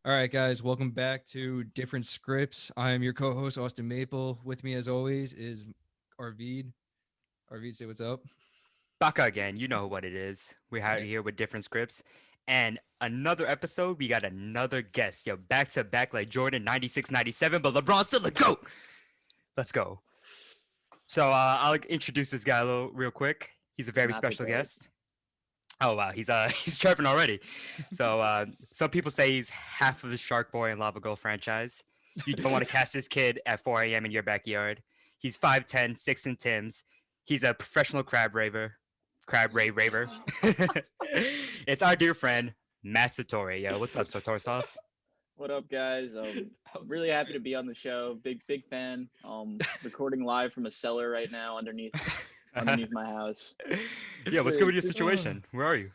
All right, guys, welcome back to Different Scripts. I am your co-host, Austin Maple. With me, as always, is Arvid. Arvid, say what's up. Baka again, you know what it is. We're out Hey. here with different scripts. And another episode, we got another guest. Yo, back to back like Jordan 96, 97, but LeBron's still the GOAT. Let's go. So I'll introduce this guy a little real quick. He's a very Not the special goat. guest. Oh wow, he's he's chirping already. So some people say he's half of the Shark Boy and Lava Girl franchise. You don't want to catch this kid at 4 a.m. in your backyard. He's 5'10", 6 in Tim's. He's a professional crab raver. It's our dear friend Matt Satori. Yo, what's up, Satori Sauce? What up, guys? Really happy to be on the show. Big fan. Recording live from a cellar right now underneath my house. Yeah, what's good with your situation? Where are you?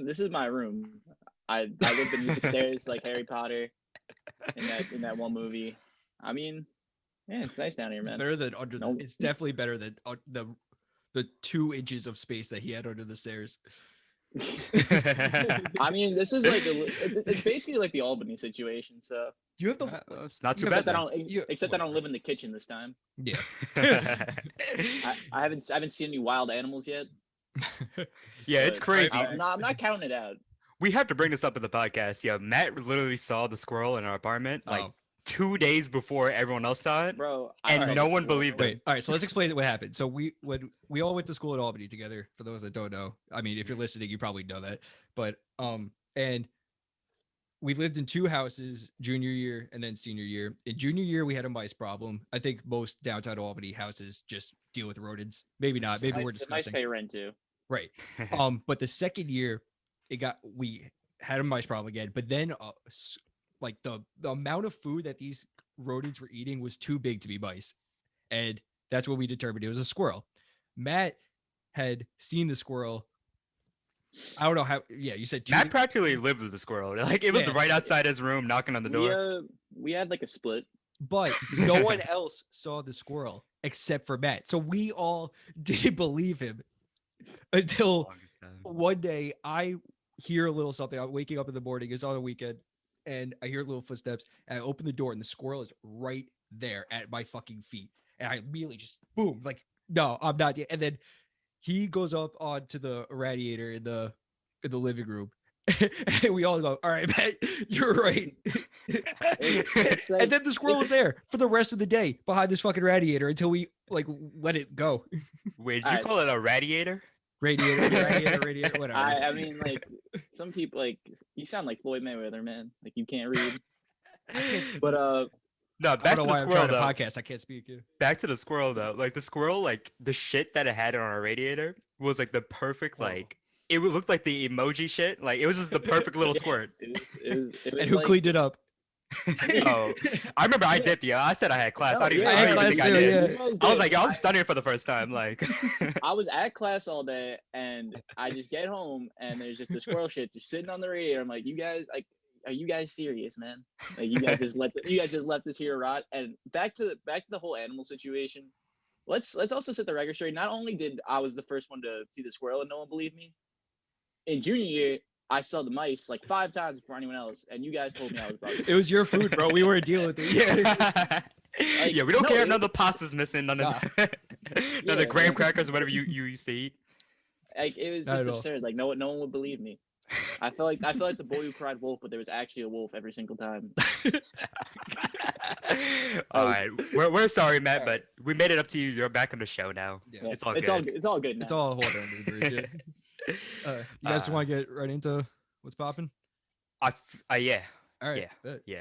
This is my room. I live beneath the stairs like Harry Potter in that one movie. I mean, yeah, it's nice down here, It's man. better than under the. It's definitely better than the 2 inches of space that he had under the stairs. I mean, this is like it's basically like the Albany situation. So You have the. It's not too except bad. that I then. don't except that I don't live in the kitchen this time. Yeah. I haven't seen any wild animals yet. Yeah, it's but crazy. I'm not counting it out. We have to bring this up in the podcast. Yeah, Matt literally saw the squirrel in our apartment like 2 days before everyone else saw it, Bro, and no one believed Wait, him. all right. So let's explain what happened. So we all went to school at Albany together. For those that don't know, I mean, if you're listening, you probably know that. But and we lived in 2 houses junior year and then senior year. In junior year, we had a mice problem. I think most downtown Albany houses just deal with rodents. Maybe not. Maybe we're Mice disgusting. pay rent too. Right. But the second year, we had a mice problem again. But then, like the amount of food that these rodents were eating was too big to be mice, and that's what we determined it was a squirrel. Matt had seen the squirrel. I don't know how. Yeah, you said Matt practically lived with the squirrel. Like it was right outside his room, knocking on the door. We had like a split. But no one else saw the squirrel except for Matt. So we all didn't believe him until one day I hear a little something. I'm waking up in the morning. It's on a weekend. And I hear little footsteps. And I open the door and the squirrel is right there at my fucking feet. And I immediately just boom, like, no, I'm not yet. And then he goes up onto the radiator in the living room. And we all go, all right, Matt, you're right. And then the squirrel was there for the rest of the day behind this fucking radiator until we like let it go. Wait, did you call it a radiator? Radiator, whatever. I mean, like some people, like you sound like Floyd Mayweather, man. Like you can't read. But no, back to the squirrel though. Podcast, I can't speak. Back to the squirrel though. Like the squirrel, like the shit that it had on our radiator was like the perfect like. It looked like the emoji shit. Like it was just the perfect little squirt. It was And who like, cleaned it up? Oh, I remember I dipped you. I said I had class. No, I didn't yeah, I didn't class think I too, did. yeah. guys I was did. like, yo, I'm studying for the first time. Like, I was at class all day, and I just get home, and there's just the squirrel shit just sitting on the radiator. I'm like, you guys, like, are you guys serious, man? Like, you guys just let this here rot. And back to the whole animal situation. Let's also set the record straight. Not only did I was the first one to see the squirrel, and no one believed me. In junior year, I saw the mice like 5 times before anyone else, and you guys told me I was wrong. It was your food, bro. We weren't dealing with it. Yeah. Like, yeah, we don't no, care if it- none of the pasta's missing, none of the, none of the graham crackers or whatever you used to eat. Like it was Not just at all. absurd. Like no one would believe me. I felt like the boy who cried wolf, but there was actually a wolf every single time. All right, we're sorry, Matt, but we made it up to you. You're back on the show now. Yeah. It's all It's good. all good now. It's all water under the bridge. Yeah. You guys want to get right into what's popping? Yeah. All right. Yeah.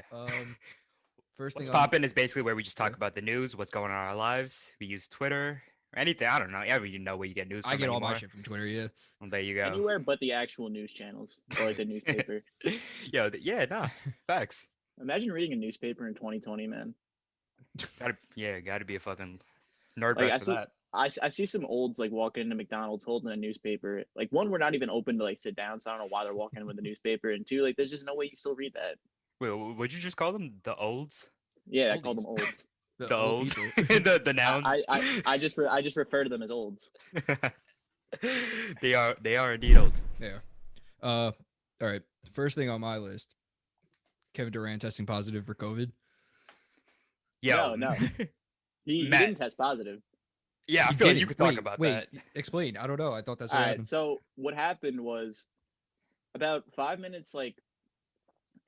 First What's thing. poppin' is basically where we just talk about the news, what's going on in our lives. We use Twitter or anything. I don't know. Yeah, you know where you get news from. I get all my anymore. shit from Twitter. Yeah. Well, there you go. Anywhere but the actual news channels or like the newspaper. Yo, yeah, nah, facts. Imagine reading a newspaper in 2020, man. Gotta be a fucking nerd Like, back for that. I see some olds like walking into McDonald's holding a newspaper. Like one, we're not even open to like sit down, so I don't know why they're walking in with a newspaper. And 2, like there's just no way you still read that. Wait, would you just call them the olds? Yeah, I call them olds. The old olds? people. the noun? I just refer to them as olds. They are indeed old. Yeah. All right. First thing on my list. Kevin Durant testing positive for COVID? Yo, No. He Matt. didn't test positive. Yeah, I He feel like you didn't. could talk about that. Explain. I don't know. I thought that's All what right. happened. So what happened was about 5 minutes like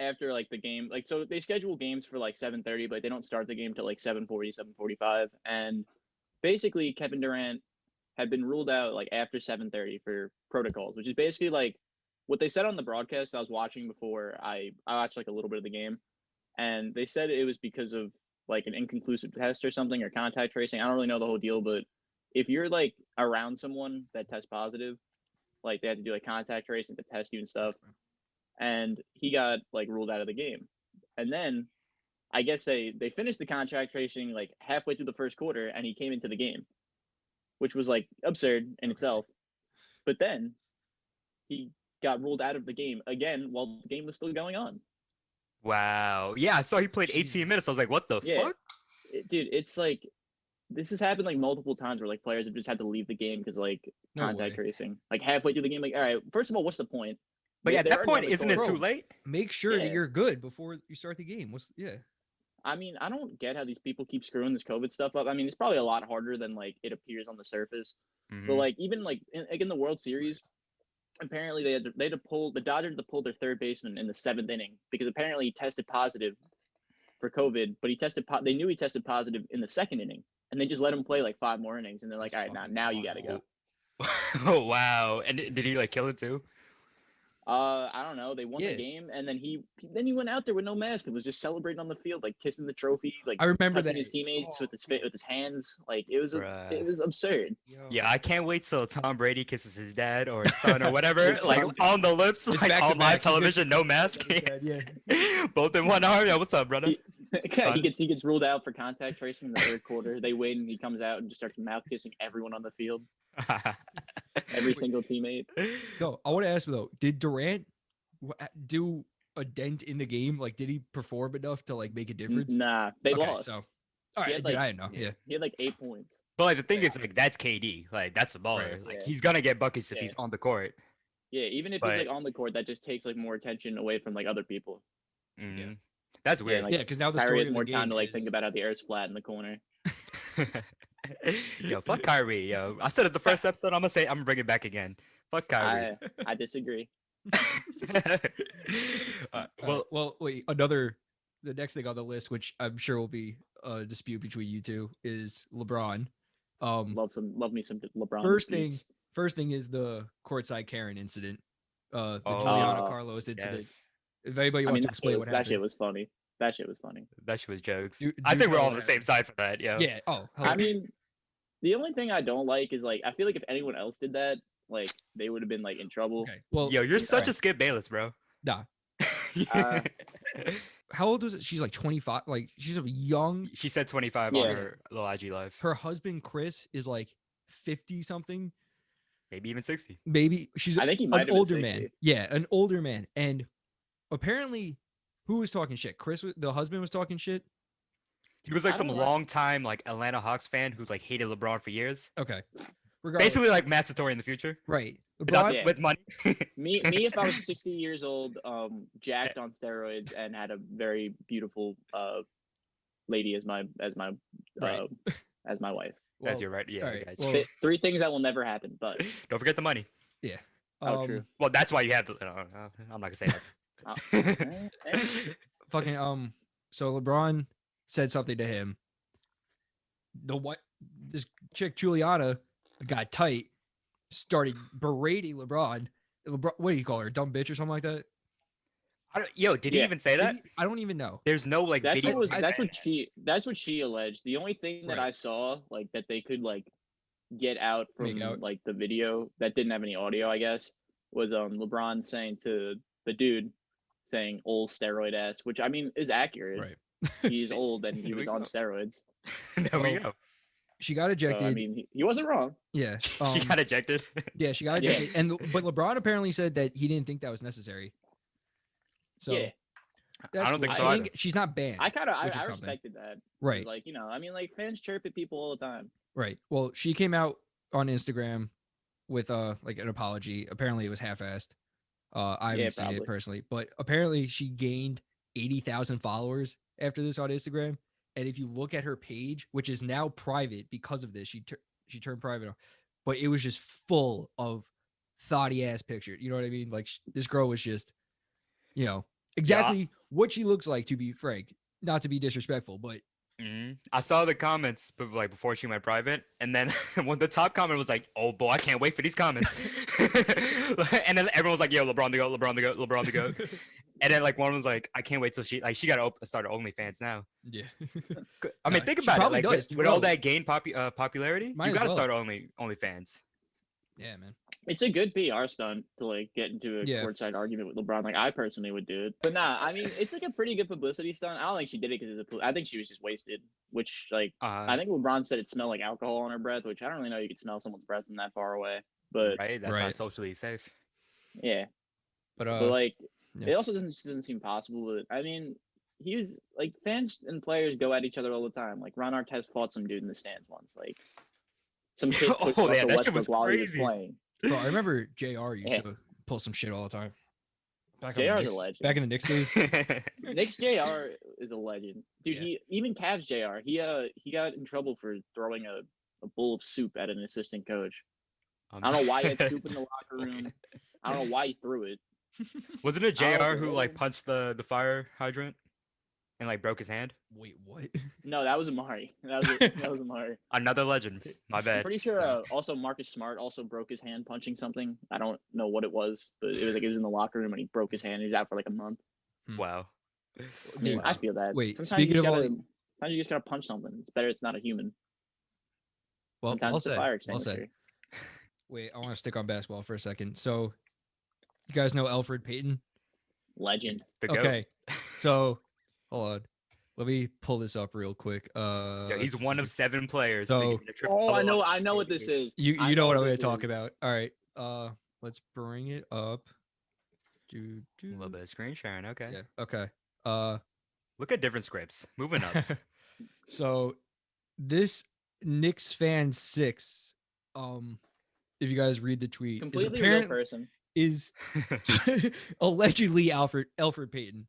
after like the game, like so they schedule games for like 7:30, but they don't start the game till like 7:40, 7:45, and basically Kevin Durant had been ruled out like after 7:30 for protocols, which is basically like what they said on the broadcast I was watching before I watched like a little bit of the game, and they said it was because of like an inconclusive test or something or contact tracing. I don't really know the whole deal, but if you're like around someone that tests positive, like they had to do like contact tracing to test you and stuff, and he got like ruled out of the game. And then I guess they finished the contract tracing like halfway through the first quarter, and he came into the game, which was like absurd in itself. But then he got ruled out of the game again while the game was still going on. Wow. Yeah, I saw he played 18 Jesus. minutes. I was like, what the fuck? Dude, it's like this has happened like multiple times where like players have just had to leave the game because like No contact way. tracing. Like halfway through the game, like all right, first of all, what's the point? But They- at they're that already point, on the isn't it court. too late? Make sure that Yeah. you're good before you start the game. I mean, I don't get how these people keep screwing this COVID stuff up. I mean, it's probably a lot harder than like it appears on the surface. Mhm. But like even like in the World Series, apparently they had to pull the Dodgers had to pull their third baseman in the 7th inning because apparently he tested positive for COVID, but they knew he tested positive in the 2nd inning, and they just let him play like 5 more innings, and they're like, all That's right, fucking now you got to go. Oh wow! And did he like kill it too? I don't know. They won Yeah. the game, and then he went out there with no mask and was just celebrating on the field, like kissing the trophy, like I remember touching that. his teammates Oh, with his hands. Like it was Bruh. absurd. Yeah, I can't wait till Tom Brady kisses his dad or his son or whatever, His like son. on the lips, It's like back to on back. live He's television, no mask. Yeah. Both in one arm. Yeah, what's up, brother? He gets ruled out for contact tracing in the 3rd quarter. They win, and he comes out and just starts mouth kissing everyone on the field, every single teammate. No, I want to ask you though, did Durant do a dent in the game? Like, did he perform enough to like make a difference? Nah, they Okay, lost. So, all right, had, dude, like- I didn't know. Yeah. He had like 8 points. But like the thing is, like that's KD. Like that's a baller. Right. Like Yeah. he's gonna get buckets if Yeah. he's on the court. Yeah, even if But- he's like on the court, that just takes like more attention away from like other people. Mhm. That's weird. like, Yeah, because now the Kyrie story has of the more time game to like is- think about how the air's flat in the corner. Yo, fuck Kyrie. Yo, I said it the first episode. I'm gonna bring it back again. Fuck Kyrie. I disagree. Well, wait. The next thing on the list, which I'm sure will be a dispute between you two, is LeBron. Love me some LeBron. First disputes. thing is the courtside Karen incident, the Oh, Juliana Carlos incident. yes. If anybody I wants mean, to explain what that happened, shit was funny. That shit was funny. That shit was jokes. Do- I do think we're tell all on the what same side for that. Yo. yeah. Oh, hell I yeah. mean, the only thing I don't like is like I feel like if anyone else did that, like they would have been like in trouble. Okay. Well, Yo, you're such alright. a Skip Bayless, bro. Nah. Uh, How old was it? She's like 25. Like she's a young. She said 25 Yeah. on her little IG live. Her husband Chris is like 50 something. Maybe even 60. Maybe she's I think he might have an been older 60. man. Yeah, an older man. And apparently, who was talking shit? The husband was talking shit. He was like I some don't know. long time like Atlanta Hawks fan who like hated LeBron for years. Okay. Regardless, Basically like Matt Satori in the future. right. Without, LeBron, Yeah. with money. Me if I was 60 years old, jacked on steroids and had a very beautiful lady as my Right. as my wife. well, As you're right. Yeah, I alright, got you. well, 3 things that will never happen, but Don't forget the money. true. Well, that's why you have the. I'm not gonna say that. fucking so LeBron said something to him. This chick Juliana got tight, started berating LeBron. What do you call her? Dumb bitch or something like that? Yo, did he Yeah. even say that? I don't even know. There's no like that's video. what she alleged. The only thing that Right. I saw like that they could like get out from Make out. like the video that didn't have any audio, I guess, was LeBron saying to the dude saying old steroid ass, which I mean is accurate. Right. He's old and he Here we was on go. steroids. There we Well, go. She got So, ejected. I mean, he wasn't wrong. Yeah. She got ejected. Yeah, she got Yeah. ejected. But LeBron apparently said that he didn't think that was necessary. So Yeah. that's I don't think cool. so either. She's not banned. I kind of Which is I something. respected that. Right. Like, I mean, like fans chirp at people all the time. Right. Well, she came out on Instagram with like an apology. Apparently it was half-assed. I haven't seen it probably. personally, but apparently she gained 80,000 followers after this on Instagram. And if you look at her page, which is now private because of this, she turned private, but it was just full of thoughty ass pictures. You know what I mean? Like this girl was just, exactly what she looks like, to be frank, not to be disrespectful, but I saw the comments, but like before she went private, and then when the top comment was like, "Oh boy, I can't wait for these comments," and then everyone was like, "Yo, LeBron the goat, LeBron the goat, LeBron the goat," and then like one was like, "I can't wait till she got to start OnlyFans now." yeah. I mean, think about it. Like does, with all that gained popularity, Might you as got to well. start OnlyFans. Yeah, man. It's a good PR stunt to like get into a courtside argument with LeBron. Like I personally would do it, but nah. I mean, it's like a pretty good publicity stunt. I don't think she did it because I think she was just wasted. Which like I think LeBron said it smelled like alcohol on her breath, which I don't really know you could smell someone's breath from that far away. But right, that's not socially safe. Yeah, but like it also doesn't seem possible. But I mean, he was like fans and players go at each other all the time. Like Ron Artest fought some dude in the stands once. Like some kid pushed Russell Westbrook while he was playing. Bro, I remember JR used to pull some shit all the time. JR's a legend. Back in the Knicks days. Knicks JR is a legend. Dude, he even Cavs JR, he got in trouble for throwing a bowl of soup at an assistant coach. I don't know why he had soup in the locker room. I don't know why he threw it. Wasn't it JR who like punched the fire hydrant and like broke his hand? Wait, what? No, that was Amari. That was Amari. Another legend. My bad. I'm pretty sure also Marcus Smart also broke his hand punching something. I don't know what it was, but it was like he was in the locker room and he broke his hand. He was out for like a month. Wow. I mean, I feel that. Wait, sometimes sometimes you just gotta punch something. It's better it's not a human. Well, sometimes it's a fire extinguisher. Wait, I want to stick on basketball for a second. So, you guys know Elfrid Payton? Legend. Okay, so hold on. Let me pull this up real quick. Yeah, he's one of 7 players. So, I know what this is. You know what I'm going to talk about. All right. Let's bring it up. A little bit of screen sharing. Okay. Yeah. Okay. Look at different scripts. Moving up. So, this Knicks fan 6. If you guys read the tweet, completely real person is allegedly Elfrid Payton.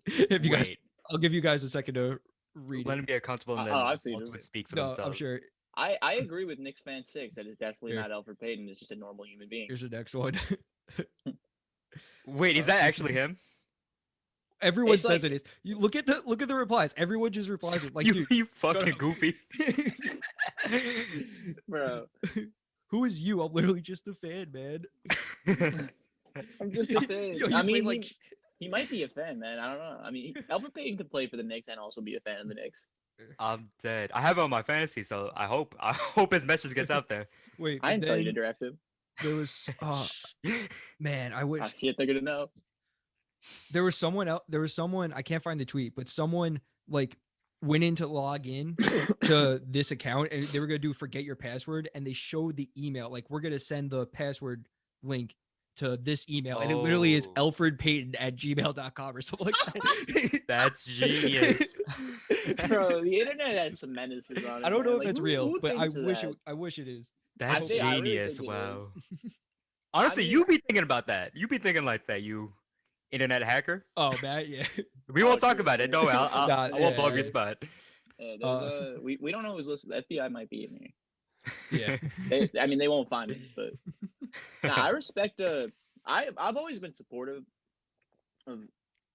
If you guys, I'll give you guys a second to read. Let him get comfortable and then I've seen speak for themselves. I'm sure. I agree with Knicks fan 6. That is definitely not Elfrid Payton. It's just a normal human being. Here's the next one. Wait, is that actually him? Everyone says it is. You look at the replies. Everyone just replies it like, dude, you fucking goofy. Bro. Who is you? I'm literally just a fan, man. I'm just a fan. I mean, he might be a fan, man. I don't know. I mean, Elfrid Payton could play for the Knicks and also be a fan of the Knicks. I'm dead. I have him on my fantasy, so I hope his message gets out there. Wait, I didn't tell you to draft him. There was, man, I wish. Shit, they're gonna know. There was someone else. There was someone, I can't find the tweet, but someone like went in to log in to this account and they were going to do forget your password. And they showed the email, like, we're going to send the password link to this email. And it literally is elfridpayton@gmail.com or something like that. That's genius. Bro, the internet has some menaces on it. I don't know if like, that's real, but I wish it is. That's genius. Really wow. Honestly, you be thinking about that. You be thinking like that, you internet hacker. Oh, man, yeah. We won't talk about it. No, I won't blow up your spot. We don't know who's listening. The FBI might be in Yeah. here. They won't find it, but I respect. I've always been supportive of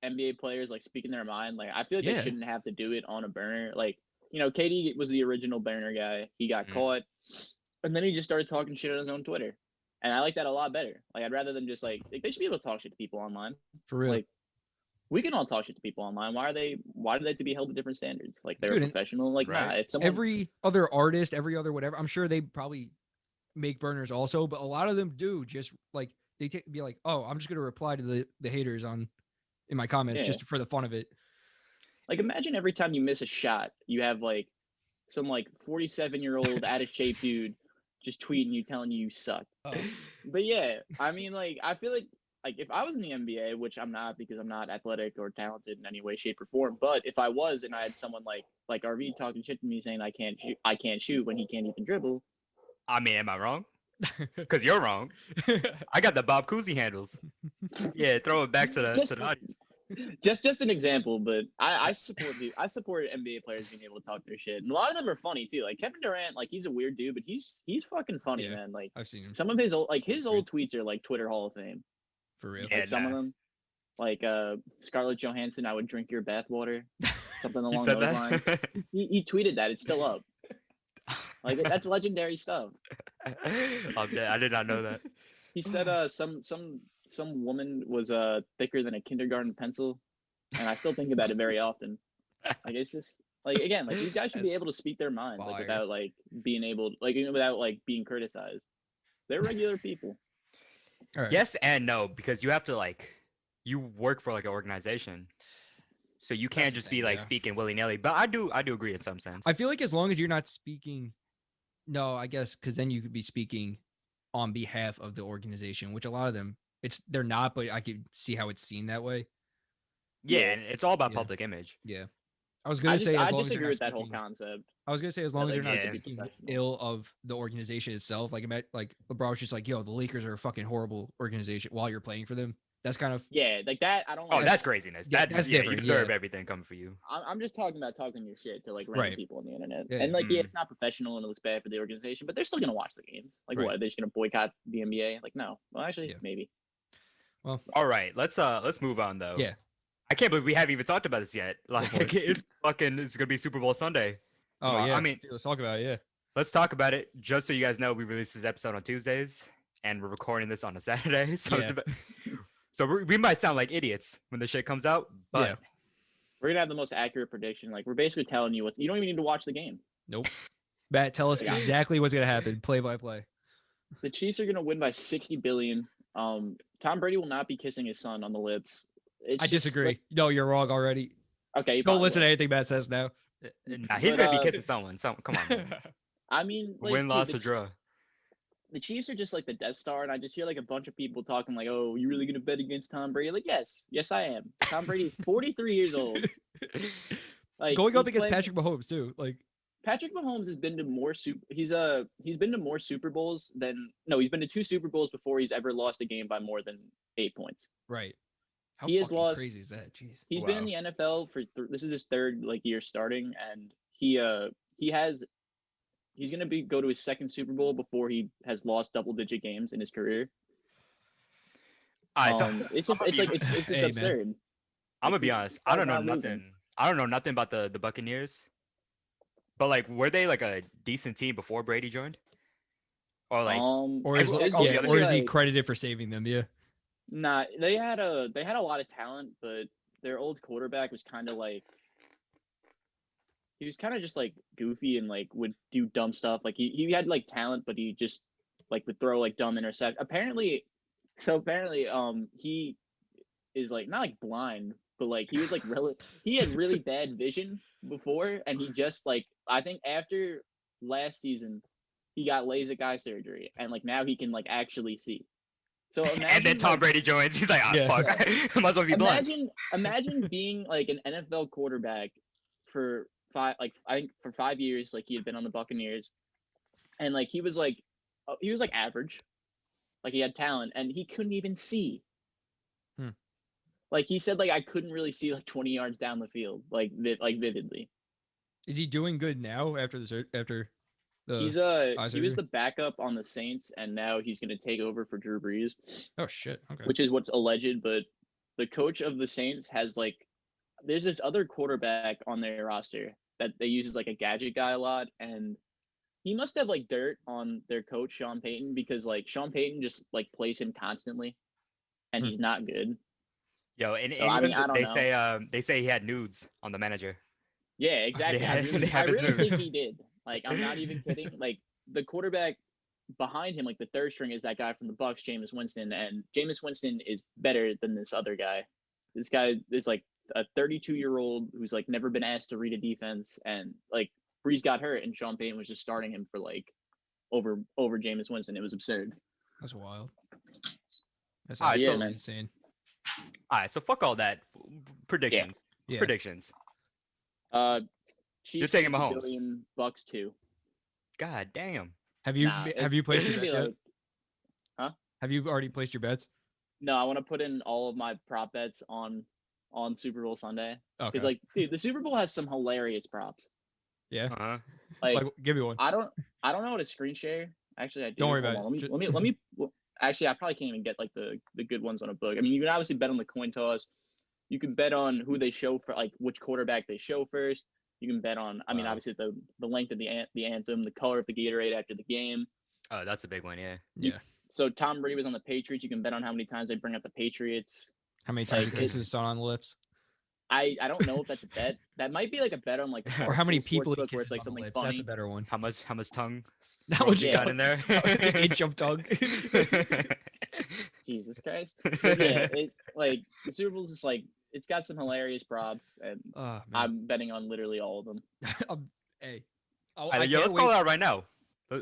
NBA players like speaking their mind. Like I feel like they shouldn't have to do it on a burner. Like KD was the original burner guy. He got caught, and then he just started talking shit on his own Twitter. And I like that a lot better. Like I'd rather than just like they should be able to talk shit to people online. For real. Like we can all talk shit to people online. Why do they have to be held to different standards? Like they're a professional. Like nah, if someone every other artist, every other whatever, I'm sure they probably make burners also, but a lot of them do just like they be like, oh, I'm just gonna reply to the haters in my comments just for the fun of it. Like imagine every time you miss a shot, you have like some like 47-year-old out of shape dude just tweeting you telling you suck. Oh. But yeah, I mean, like I feel like if I was in the NBA, which I'm not because I'm not athletic or talented in any way, shape, or form, but if I was and I had someone like RV talking shit to me saying I can't shoot when he can't even dribble. I mean, am I wrong? Because you're wrong. I got the Bob Cousy handles. Yeah, throw it back to the audience. Just an example, but I support NBA players being able to talk their shit, and a lot of them are funny too. Like Kevin Durant, like he's a weird dude, but he's fucking funny, Yeah, man. Like I've seen him some of his old tweets are like Twitter Hall of Fame. for real. Yeah, Like some of them, like Scarlett Johansson, I would drink your bathwater, something He along said those lines. that. He tweeted that. It's still up. Like that's legendary stuff. I'm dead. I did not know that. He said some woman was thicker than a kindergarten pencil, and I still think about it very often. Like it's just like again, like these guys should be That's able to speak their minds like fire. without like being able like without like being criticized. They're regular people. All right. Yes and no, because you have to like you work for like an organization. So you can't That's the just thing, be like yeah. speaking willy-nilly. But I do agree in some sense. I feel like as long as you're not speaking, no, I guess because then you could be speaking on behalf of the organization, which a lot of them they're not, but I could see how it's seen that way. Yeah, and it's all about Yeah. public image. Yeah, I was gonna say I as long as you're disagree not with that whole speaking, concept. I was gonna say as long as like, you're not yeah. speaking Professional. ill of the organization itself, like LeBron was just like, "Yo, the Lakers are a fucking horrible organization," while you're playing for them. That's kind of Yeah, like that. I don't. Oh, Like, that's craziness. yeah, That's that's You different, deserve yeah. everything coming for you. I'm just talking about talking your shit to like random Right. people on the internet, Yeah, and yeah. like yeah, Mm. it's not professional and it looks bad for the organization, but they're still gonna watch the games. Like Right. what? Are they just gonna boycott the NBA? Like no. Well, actually, Yeah. maybe. Well, All right, let's move on though. yeah. I can't believe we haven't even talked about this yet. Like for it. it's gonna be Super Bowl Sunday. Oh tomorrow. yeah. I mean, Dude, let's talk about it. Yeah. let's talk about it. Just so you guys know, we release this episode on Tuesdays, and we're recording this on a Saturday. So Yeah. so we might sound like idiots when the shit comes out, but Yeah. We're gonna have the most accurate prediction. Like we're basically telling you what you don't even need to watch the game. Nope. Matt, tell us Yeah. exactly what's gonna happen, play by play. The Chiefs are gonna win by 60 billion. Tom Brady will not be kissing his son on the lips. It's I just, disagree. like- No, you're wrong already. okay, you Don't probably listen will. to anything Matt says now. nah, he's But, gonna be kissing someone. Come on, man. I mean, like, Win, dude, loss, the or draw. the Chiefs are just like the Death Star, and I just hear like a bunch of people talking like, "Oh, you really gonna bet against Tom Brady?" Like, yes, I am. Tom Brady is 43 years old. Like Going up he's against playing- Patrick Mahomes too. Like Patrick Mahomes has been to more he's been to more Super Bowls than he's been to 2 Super Bowls before he's ever lost a game by more than 8 points. right. How He has fucking lost- crazy is that? Jeez. He's been in the NFL for this is his 3rd like year starting, and he's gonna go to his 2nd Super Bowl before he has lost double-digit games in his career. All right, so It's just it's Hey, man. absurd. I'm gonna be honest. I He's don't know not nothing. losing. I don't know nothing about the Buccaneers. But like, were they like a decent team before Brady joined? Or like, Or is, Everyone- it's oh, yeah, basically or is he like- credited for saving them? Yeah. Nah, they had a lot of talent, but their old quarterback was kind of like he was kind of just like goofy and like would do dumb stuff. Like he had like talent, but he just like would throw like dumb intercept. Apparently, he is like not like blind, but like he was like he had really bad vision before, and he just like I think after last season he got LASIK eye surgery, and like now he can like actually see. So imagine, and then Tom like, Brady joins. He's like, Yeah. fuck, I might as well be blind. imagine being like an NFL quarterback for 5 years. Like he had been on the Buccaneers, and like he was like average, like he had talent, and he couldn't even see. Like he said, like I couldn't really see like 20 yards down the field, like vividly. Is he doing good now after the He's eye he was surgery? the backup on the Saints, and now he's going to take over for Drew Brees, Oh shit. Okay. which is what's alleged. But the coach of the Saints has like, there's this other quarterback on their roster that they use as like a gadget guy a lot, and he must have like dirt on their coach Sean Payton, because like Sean Payton just like plays him constantly, and he's not good. Yo, and So, I mean, I don't they say he had nudes on the manager. Yeah, exactly. I They really, have his think moves. he did. Like, I'm not even kidding. Like, the quarterback behind him, like the 3rd string, is that guy from the Bucks, Jameis Winston, and Jameis Winston is better than this other guy. This guy is like a 32-year-old who's like never been asked to read a defense, and like Breeze got hurt, and Sean Payton was just starting him for like over Jameis Winston. It was absurd. That's wild. That's All right, so- insane. All right, so fuck all that. Predictions. Yeah. Predictions. Chiefs taking 50 Mahomes. billion, Bucks 2. God damn. Have you Nah, have you placed it's your gonna bets be yet? like, Have you already placed your bets? No, I want to put in all of my prop bets on Super Bowl Sunday Okay. because, like, dude, the Super Bowl has some hilarious props. Yeah. Uh-huh. Like, Give me one. I don't know how to screen share. Actually, I do. Don't worry Hold about on. it. Let me. Well, actually, I probably can't even get like the good ones on a book. I mean, you can obviously bet on the coin toss. You can bet on who they show for, like which quarterback they show first. You can bet on. I mean, Wow. obviously the length of the anthem, the color of the Gatorade after the game. Oh, that's a big one, yeah. Yeah. So Tom Brady was on the Patriots. You can bet on how many times they bring up the Patriots. How many times Like, he kisses his son on the lips? I don't know if that's a bet. That might be like a bet on like Or how many people he sportsbook where kisses it's like on the something lips? funny. That's a better one. How much tongue? How much you tongue? got in there? Inch of tongue. Jesus Christ. But yeah, it like the Super Bowl's just like it's got some hilarious props, and Oh, man. I'm betting on literally all of them. Hey. Yo, can't let's call wait. it out right now.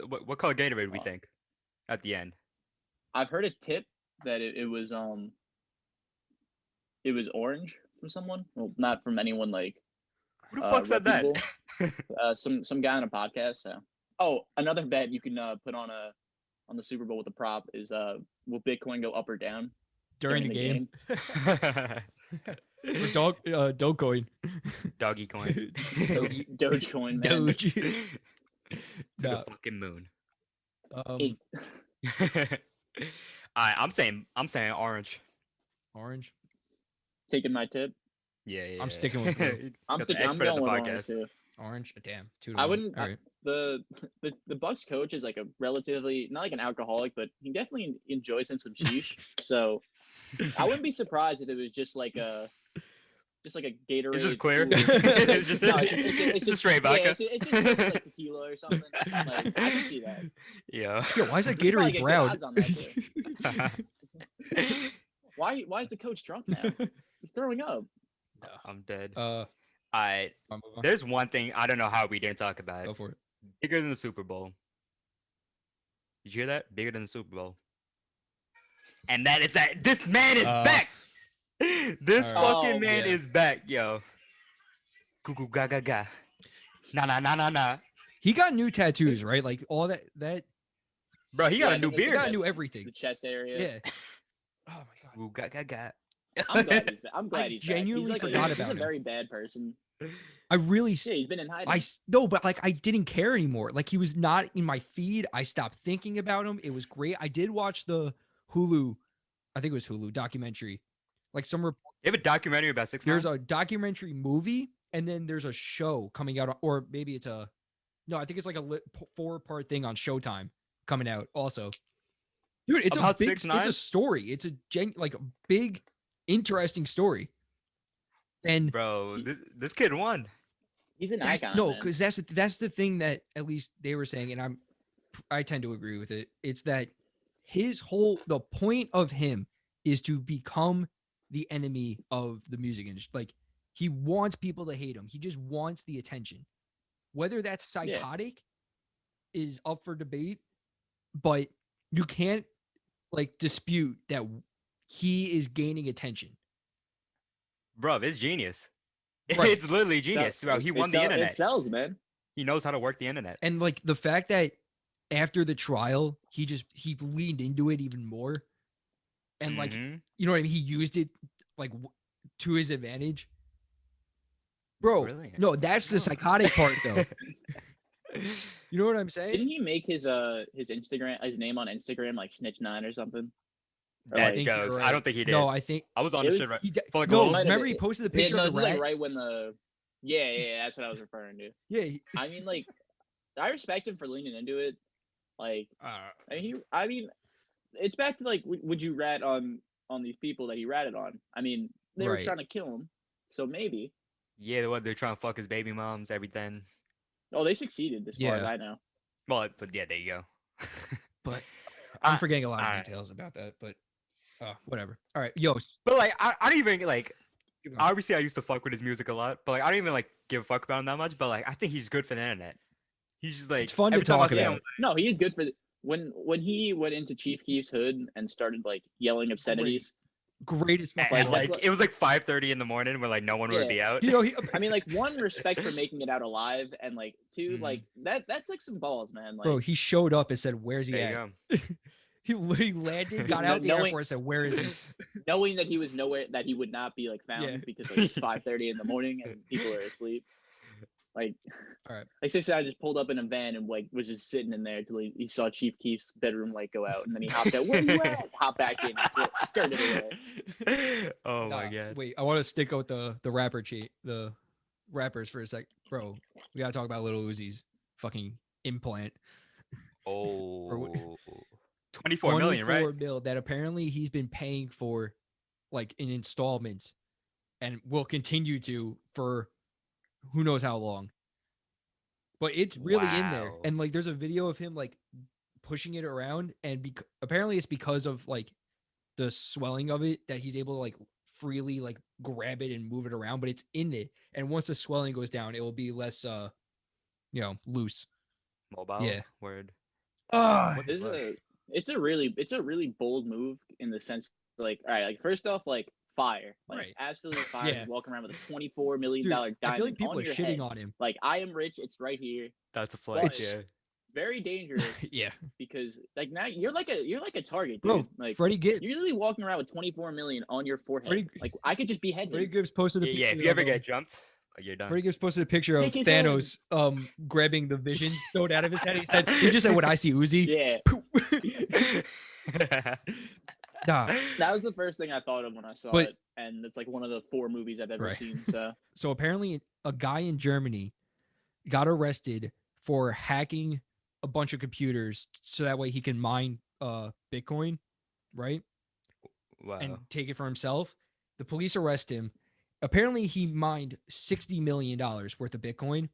What color Gatorade we think at the end? I've heard a tip that it was orange from someone. Well, not from anyone like Who the fuck said that? some guy on a podcast. So, oh, another bet you can put on the Super Bowl with the prop is will Bitcoin go up or down During the game. Or Dogecoin. Doggy coin. Dogecoin, man. To Nah, the fucking moon. It- I'm saying orange. Orange. Taking my tip. Yeah. I'm sticking with blue. I'm Got the sticking. I'm expert at going the with orange podcast. too. Orange. Damn. 2 to I 1. wouldn't. All right. The Bucks coach is like a relatively not like an alcoholic, but he definitely enjoys him some sheesh. So I wouldn't be surprised if it was just like a Gatorade. It's just clear. Cool. It's just- No, it's just straight vodka. Yeah, it's just like tequila or something. Like I can see that. Yeah. Yo, why is that You probably Gatorade get good brown? odds on that, too. Why is the coach drunk now? He's throwing up. I'm dead. I'll move on. There's one thing I don't know how we didn't talk about. Go for it. Bigger than the Super Bowl. Did you hear that? Bigger than the Super Bowl. And that is that this man is back. This All right. fucking Oh, man yeah. is back, yo. Goo goo ga ga ga. Nah. He got new tattoos, right? Like all that. Bro, he got Yeah, a new the He beard. got a new everything. The chest area. Yeah. Oh my god. Goo ga ga ga. I'm glad he's back. I'm glad I he's genuinely back. He's like forgot he's about a him. very bad person. I really. Yeah, he's been in hiding. No, but like I didn't care anymore. Like he was not in my feed. I stopped thinking about him. It was great. I did watch the Hulu, I think it was Hulu documentary. Like You have a documentary about 6 there's a documentary movie, and then there's a show coming out, or maybe it's I think it's like a 4-part thing on Showtime coming out also. Dude, it's About a big, 6ix9ine? it's a story. It's a like a big, interesting story. And Bro, this kid won. He's an That's- icon. no, man. because that's the thing that at least they were saying, and I tend to agree with it. It's that the point of him is to become the enemy of the music industry. Like he wants people to hate him. He just wants the attention. Whether that's psychotic is up for debate, but you can't like dispute that he is gaining attention. Bro, it's genius. Right. It's literally genius. Bro, he won the internet. It sells, man. He knows how to work the internet. And like the fact that after the trial, he leaned into it even more. And like, Mhm. you know what I mean? He used it like to his advantage. Bro, Brilliant. no, that's the psychotic part though. You know what I'm saying? Didn't he make his Instagram his name on Instagram like Snitch9 or something? Or, That's like, think you're jokes. I right. don't think he did. No, I think I was on It the was- shit right. he For like a no, little- Might have remember been- he posted the Yeah, picture no, of this the is rat? like right when the yeah, that's what I was referring to. Yeah, I mean, like, I respect him for leaning into it. Like, I mean, it's back to like, would you rat on these people that he ratted on? I mean, they were Right. trying to kill him, so maybe. Yeah, they're trying to fuck his baby moms, everything. Oh, they succeeded as far as Yeah. I know. Well, but yeah, there you go. but I'm I- forgetting a lot of alright. details about that, but whatever. All right, yo, But like, I don't even like. keep going. Obviously, I used to fuck with his music a lot, but like, I don't even like give a fuck about him that much. But like, I think he's good for the internet. He's just like It's fun to every time I talk see him- about. No, he is good for when he went into Chief Keef's hood and started like yelling obscenities. Greatest And, fucking Like, like, it was like 5:30 in the morning when like no one would Yeah. be out. you know, he, I mean, like one, respect for making it out alive, and like two, Mhm. like that's like some balls, man. Like, bro, he showed up and said, "Where's he There you at?" go. He literally landed, got out the airport, and said, "Where is he?" Knowing that he was nowhere, that he would not be like found Yeah. because like, it's 5:30 in the morning and people are asleep. Like, All right. like 6ix9ine just pulled up in a van and like was just sitting in there till he saw Chief Keef's bedroom light go out, and then he hopped out. Where you at? Hopped back in, skirted away. Oh my god. Wait, I want to stick with the the rappers for a sec, bro. We gotta talk about Lil Uzi's fucking implant. Oh, 24 million, right? 24 mil that apparently he's been paying for, like in installments, and will continue to for who knows how long. But it's really in there, Wow. and like there's a video of him like pushing it around, and apparently it's because of like the swelling of it that he's able to like freely like grab it and move it around, but it's in it, and once the swelling goes down, it will be less loose. Mobile. Yeah. Word. What is it's a really bold move in the sense like, all right, like first off, like fire, like Right. absolutely fire. Yeah. Walking around with a $24 million Dude, diamond I feel like people on are your shitting head. on him. Like, I am rich. It's right here. That's a flex. It's- Yeah. Very dangerous. Yeah, Because like now you're like a target, dude. bro. Like Freddie Gibbs. you're literally walking around with 24 million on your forehead. Like I could just be Freddie headed. Gibbs posted a picture. Yeah. If you ever get jumped, like, you're done. Freddie Gibbs posted a picture of Take his Thanos grabbing the visions thrown out of his head. He just said, "When I see Uzi." Yeah, Nah. that was the first thing I thought of when I saw But- it, and it's like one of the 4 movies I've ever Right. seen. So So apparently, a guy in Germany got arrested for hacking a bunch of computers so that way he can mine Bitcoin, right? Wow. And take it for himself. The police arrest him. Apparently, he mined $60 million worth of Bitcoin.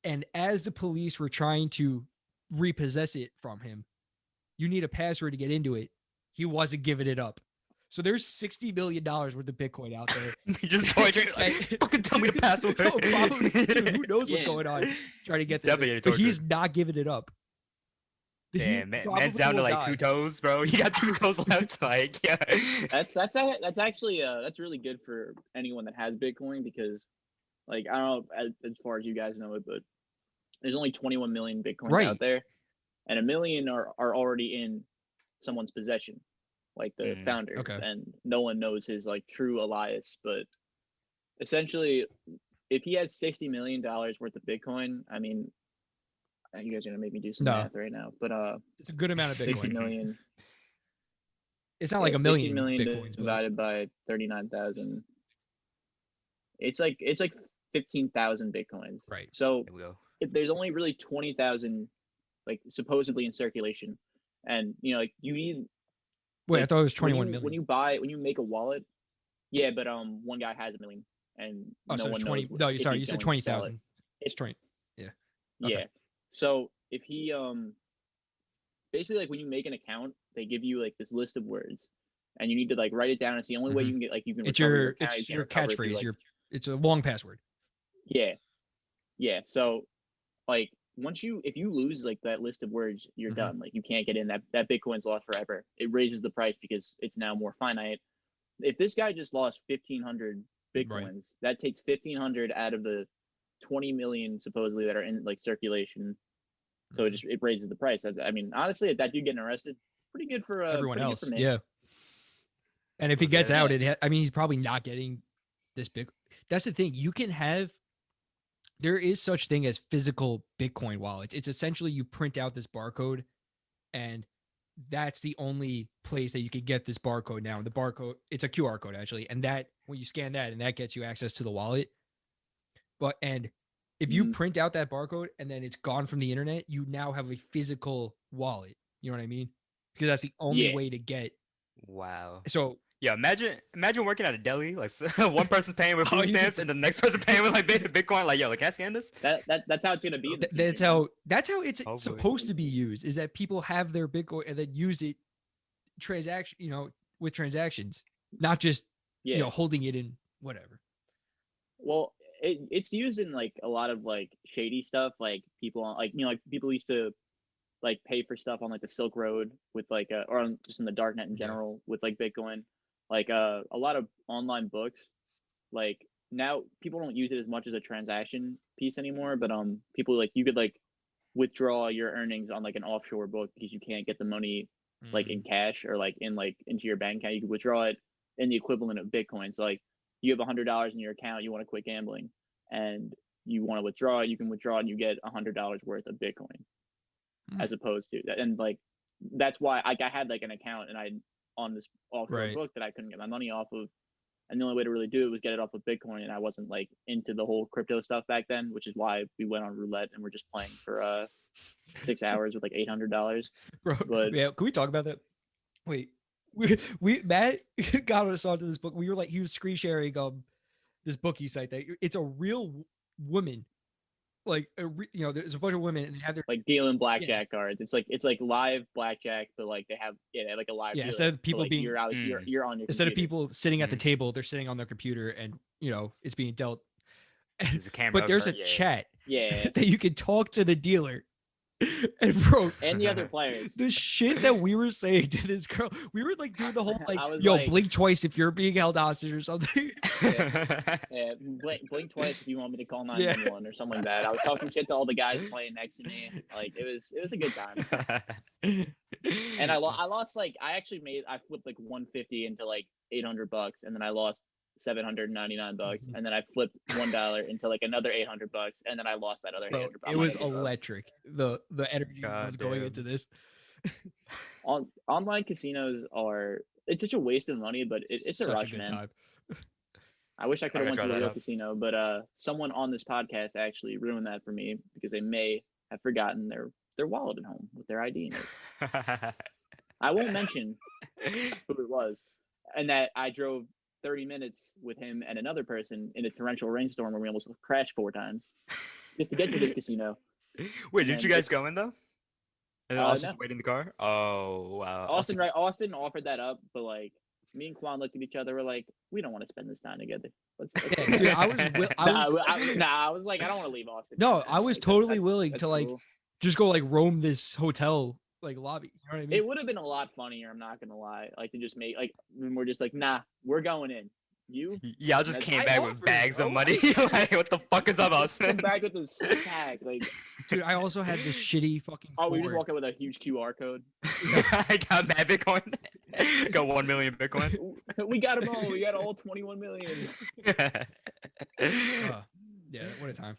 And as the police were trying to repossess it from him, you need a password to get into it. He wasn't giving it up. So there's $60 million worth of Bitcoin out there. You just torture. Like, fucking tell me the password. No, probably, dude, who knows what's Yeah. going on trying to get this. Definitely But he's tortured. not giving it up. He Damn, man's probably down to will like die. 2 toes, bro. You got 2 toes left. Like, yeah. that's actually that's really good for anyone that has Bitcoin, because like I don't know as far as you guys know it, but there's only 21 million Bitcoins Right. out there, and 1 million are already in someone's possession, like the founder, okay. and no one knows his like true alias. But essentially, if he has $60 million worth of Bitcoin, I mean, you guys are gonna make me do some No. math right now, but It's a good amount of 60 Bitcoin. million. It's not like Yeah, a 60 million million Bitcoins, but divided by 39,000. It's like 15,000 Bitcoins. right. So Here we go. if there's only really 20,000 like supposedly in circulation, and you know, like you need Wait, I like, thought it was when 21 you, million. when you make a wallet, yeah, but one guy has 1 million, and Oh, no so one it's 20. knows No, if sorry, you he's said going to sell it. 20,000. It's 20. Yeah. Okay. So if he basically, like when you make an account, they give you like this list of words, and you need to like write it down. It's the only way you can get like you can It's recover your account, you it's can your recover if you, catchphrase. like, It's a long password. yeah. So like if you lose like that list of words, you're Mhm. done. Like you can't get in. That Bitcoin's lost forever. It raises the price because it's now more finite. If this guy just lost 1,500 Bitcoins, that takes 1,500 out of the 20 million supposedly that are in like circulation. So it raises the price. I mean, honestly, if that dude getting arrested, pretty good for Everyone pretty good else. for me. Yeah. And if he Okay. gets out, I mean, he's probably not getting this big. That's the thing. You can have. There is such thing as physical Bitcoin wallets. It's essentially you print out this barcode, and that's the only place that you can get this barcode now. And the barcode, it's a QR code actually, and that when you scan that, and that gets you access to the wallet. But and if you Mhm. print out that barcode and then it's gone from the internet, you now have a physical wallet. You know what I mean? Because that's the only Yeah. way to get. Wow. So Yeah, imagine working at a deli, like one person's paying with Oh, food you stamps, and the next person paying with like Bitcoin. Like, yo, like, can I scan this? That's how it's gonna be. In the that's future, man. that's how it's Hopefully. supposed to be used. Is that people have their Bitcoin and then use it with transactions, not just Yeah. holding it in whatever. Well, it's used in like a lot of like shady stuff. Like people on like like people used to like pay for stuff on like the Silk Road with like or on, just in the darknet in Yeah. general with like Bitcoin. Like a lot of online books. Like now people don't use it as much as a transaction piece anymore. But people like you could like withdraw your earnings on like an offshore book because you can't get the money like in cash or like into your bank account. You could withdraw it in the equivalent of Bitcoin. So like you have $100 in your account, you want to quit gambling, and you want to withdraw it, you can withdraw and you get $100 worth of Bitcoin, as opposed to that. And like that's why I had like an account and I on this offshore book that I couldn't get my money off of. And the only way to really do it was get it off of Bitcoin. And I wasn't like into the whole crypto stuff back then, which is why we went on roulette and we're just playing for 6 hours with like $800. Bro, But yeah, can we talk about that? Wait, we Matt got us onto this book. We were like, he was screen sharing this bookie site that it's a real woman. Like there's a bunch of women and they have their like dealing blackjack cards. It's like live blackjack, but like they have like a live dealer. Instead of people like being you're on your instead of computer. people sitting at the table, they're sitting on their computer and it's being dealt. There's a camera But there's a over it, chat Yeah. that you can talk to the dealer. And bro, and the other players. the shit that we were saying to this girl, we were like doing the whole like, I was yo, like- blink twice if you're being held hostage or something. Yeah, blink twice if you want me to call 911 or something like that. I was talking shit to all the guys playing next to me. Like it was a good time. And I lost like I flipped like 150 into like $800, and then I lost $799, and then I flipped $1 into like another $800, and then I lost that other Bro, $800. it was electric. The energy God was going damn. into this. Online casinos it's such a waste of money, but it's a Such rush, good man. time. I wish I could have went gotta to try a that real out. casino, but someone on this podcast actually ruined that for me because they may have forgotten their wallet at home with their ID in it. I won't mention who it was, and that I drove 30 minutes with him and another person in a torrential rainstorm where we almost crashed 4 times just to get to this casino. Wait, And didn't you then guys go in though? And no. Austin waiting in the car? Oh wow. Austin offered that up, but like me and Quan looked at each other. We're like, we don't want to spend this time together. Let's Yeah, dude, I was like, I don't want to leave Austin. No, man. I was Like, totally willing that's to like cool. just go like roam this hotel like lobby. You know what I mean? It would have been a lot funnier. I'm not gonna lie. Like to just make like when we're just like, nah, we're going in. You Yeah, I just That's- came I back with offered, bags bro. of money. Like, what the fuck is up, come Austin? back with a sack. Like, Dude, I also had this shitty fucking we just Ford. walk out with a huge QR code. I got mad Bitcoin. Got 1 million Bitcoin. We got them all. We got all 21 million. Yeah, what a time.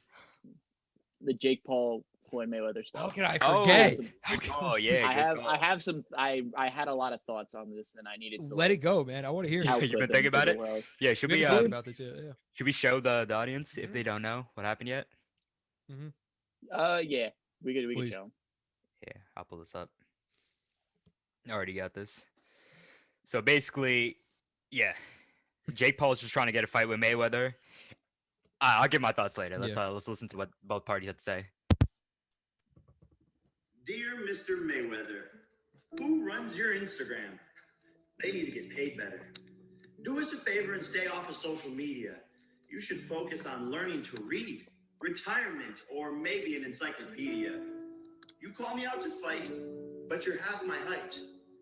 The Jake Paul Floyd Mayweather How stuff. can I Oh, forget? some- How can- Oh yeah. I have some. I had a lot of thoughts on this, and I needed to Let it go, man. I want to hear it. You've output been them thinking to about the it? world. Yeah, should We we haven't talked about this yet. Yeah. should we show the audience if they don't know what happened yet? Yeah, we could Please. show. Yeah, I'll pull this up. I already got this. So basically, yeah, Jake Paul is just trying to get a fight with Mayweather. I'll give my thoughts later. Let's listen to what both parties have to say. Dear Mr. Mayweather, who runs your Instagram? They need to get paid better. Do us a favor and stay off of social media. You should focus on learning to read, retirement, or maybe an encyclopedia. You call me out to fight, but you're half my height.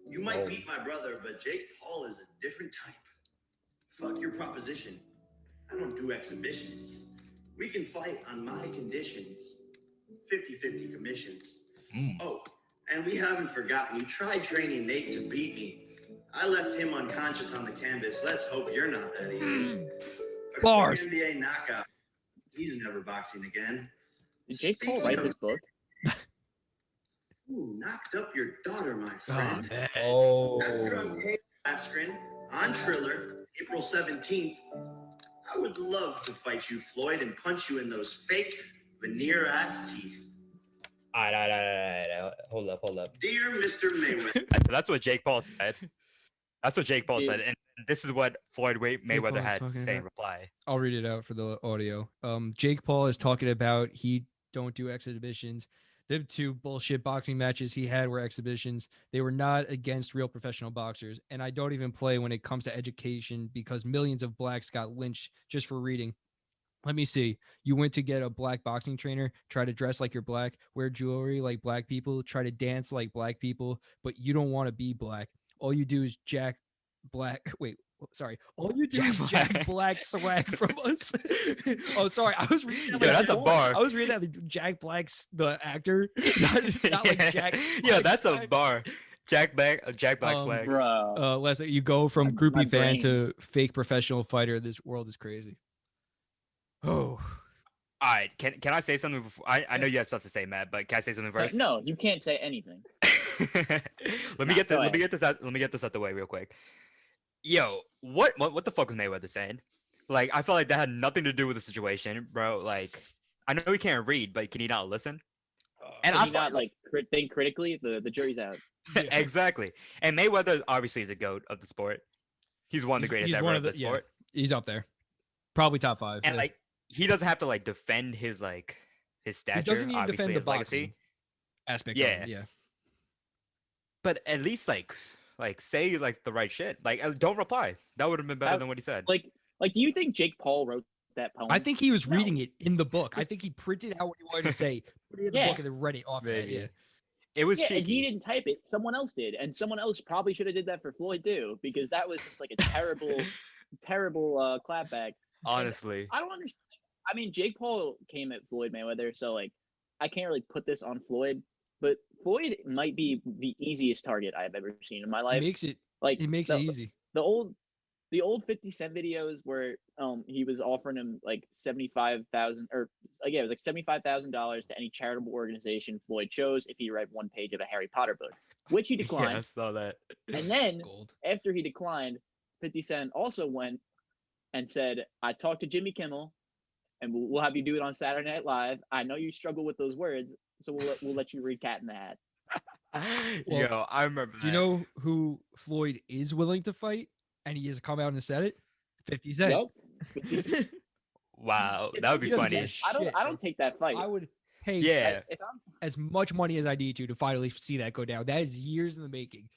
You might beat my brother, but Jake Paul is a different type. Fuck your proposition. I don't do exhibitions. We can fight on my conditions. 50-50 commissions. Oh, and we haven't forgotten, you tried training Nate to beat me. I left him unconscious on the canvas. Let's hope you're not that easy. A Bars. NBA knockout. He's never boxing again. Did Jake Paul write this book? Ooh, knocked up your daughter, my Oh, friend. man. Drug tape aspirin on Triller, April 17th. I would love to fight you, Floyd, and punch you in those fake veneer ass teeth. All right. Hold up. Dear Mr. Mayweather. So that's what Jake Paul said. That's what Jake Paul Yeah. said, and this is what Floyd Mayweather Paul's had to talking say in about- reply. I'll read it out for the audio. Jake Paul is talking about he don't do exhibitions. The 2 bullshit boxing matches he had were exhibitions. They were not against real professional boxers. And I don't even play when it comes to education because millions of blacks got lynched just for reading. Let me see. You went to get a black boxing trainer, try to dress like you're black, wear jewelry like black people, try to dance like black people, but you don't want to be black. All you do is jack black. Wait, sorry. All you do Jack is jack Black. black swag from us. Oh, sorry. I was reading. Yeah, that's a bar. I was reading that like Jack Black's the actor, not like Yeah. Jack. Yeah, Black that's a swag. bar. Jack Black swag. Bro. Leslie, you go from My groupie fan brain. to fake professional fighter. This world is crazy. Oh, All right, can I say something before? I know you have stuff to say, Matt, but can I say something first? No, you can't say anything. Let me Nah, get this. go Let me ahead. get this out. Let me get this out the way real quick. Yo, what the fuck was Mayweather saying? Like, I felt like that had nothing to do with the situation, bro. Like, I know he can't read, but can he not listen? And Can I you felt not think critically? The jury's out. exactly. And Mayweather obviously is a goat of the sport. He's one of the greatest ever of the sport. He's up there, probably top 5. And like, he doesn't have to like defend his stature. he doesn't even obviously, defend the his legacy. boxing aspect. Yeah. of it, yeah. But at least like say like the right shit. Like, don't reply. That would have been better than what he said. Like, do you think Jake Paul wrote that poem? I think he was No. reading it in the book. I think he printed out what he wanted to say, put it in the Yeah. book, and then read it off of it. Maybe. Yeah. It was Yeah, and he cheeky. didn't type it. Someone else did, and someone else probably should have did that for Floyd too, because that was just like a terrible, terrible clapback. Honestly. I don't understand. I mean, Jake Paul came at Floyd Mayweather, so like, I can't really put this on Floyd, but Floyd might be the easiest target I've ever seen in my life. It makes it easy. The old 50 Cent videos where he was offering him like $75,000 or it was like $75,000 to any charitable organization Floyd chose if he read one page of a Harry Potter book, which he declined. Yeah, I saw that. And then Gold. after he declined, 50 Cent also went and said, "I talked to Jimmy Kimmel, and we'll have you do it on Saturday Night Live. I know you struggle with those words, so we'll let you read Cat in the Hat." Well, Yo, I remember that. You know who Floyd is willing to fight, and he has come out and said it? 50 Cent. Nope. 50 Cent. Wow, that would be He doesn't funny. give a shit, I don't take that fight. I would pay Yeah. If I'm as much money as I need to finally see that go down. That is years in the making.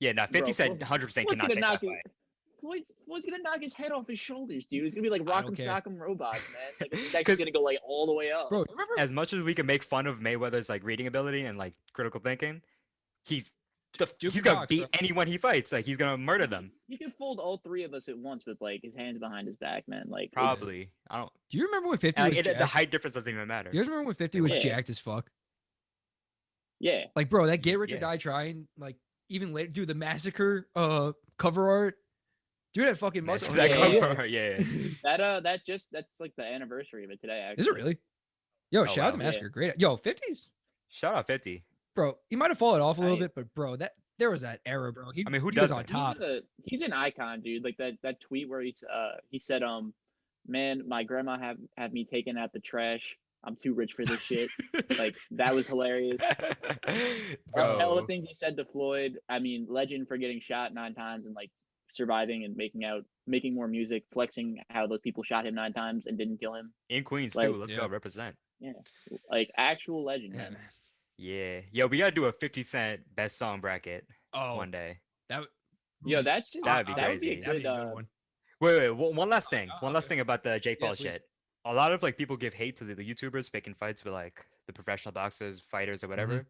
Yeah, no, 50 Bro, Cent 100% Floyd's cannot gonna take that knock fight. it. Floyd's gonna knock his head off his shoulders, dude. It's gonna be like I don't Rock'em care. Sock'em Robots, man. Like his neck's 'Cause- gonna go like all the way up. Bro, remember? As much as we can make fun of Mayweather's like reading ability and like critical thinking, he's Jukebox, gonna beat bro. anyone he fights. Like, he's gonna murder them. He could fold all three of us at once with like his hands behind his back, man. Like it's- Probably. I don't. Do you remember when 50 And, was like, the jacked? height difference doesn't even matter. You guys remember when 50 was Yeah. jacked as fuck? Yeah, Like, bro, that Get Rich or Yeah. Die Trying, like, even later, dude, the Massacre cover art. Dude, that fucking That's- muscle. that Yeah. cover, yeah. that's like the anniversary of it today. Actually, Is it really? Yo, shout out to wow. Massacre. Great. Yo, 50s. Shout out 50. Bro, he might have fallen off a little I- bit, but bro, there was that era, bro. I mean, who he was doesn't? on top? He's an icon, dude. Like that tweet where he said, "Man, my grandma have me taking out the trash. I'm too rich for this shit." Like that was hilarious. Hell Bro. of things he said to Floyd. I mean, legend for getting shot 9 times and like surviving and making more music, flexing how those people shot him 9 times and didn't kill him. In Queens Like- too. Let's Yeah. go represent. Like actual legend, Yeah, man. man. Yeah. Yo, we gotta do a 50 Cent best song bracket Oh, one day. that Yo, that's That'd be that would be a crazy. that'd good. be a good one. Wait. One last thing. One Oh, last okay. thing about the Jake Yeah, Paul please. shit. A lot of like people give hate to the YouTubers picking fights with like the professional boxers, fighters, or whatever. Mm-hmm.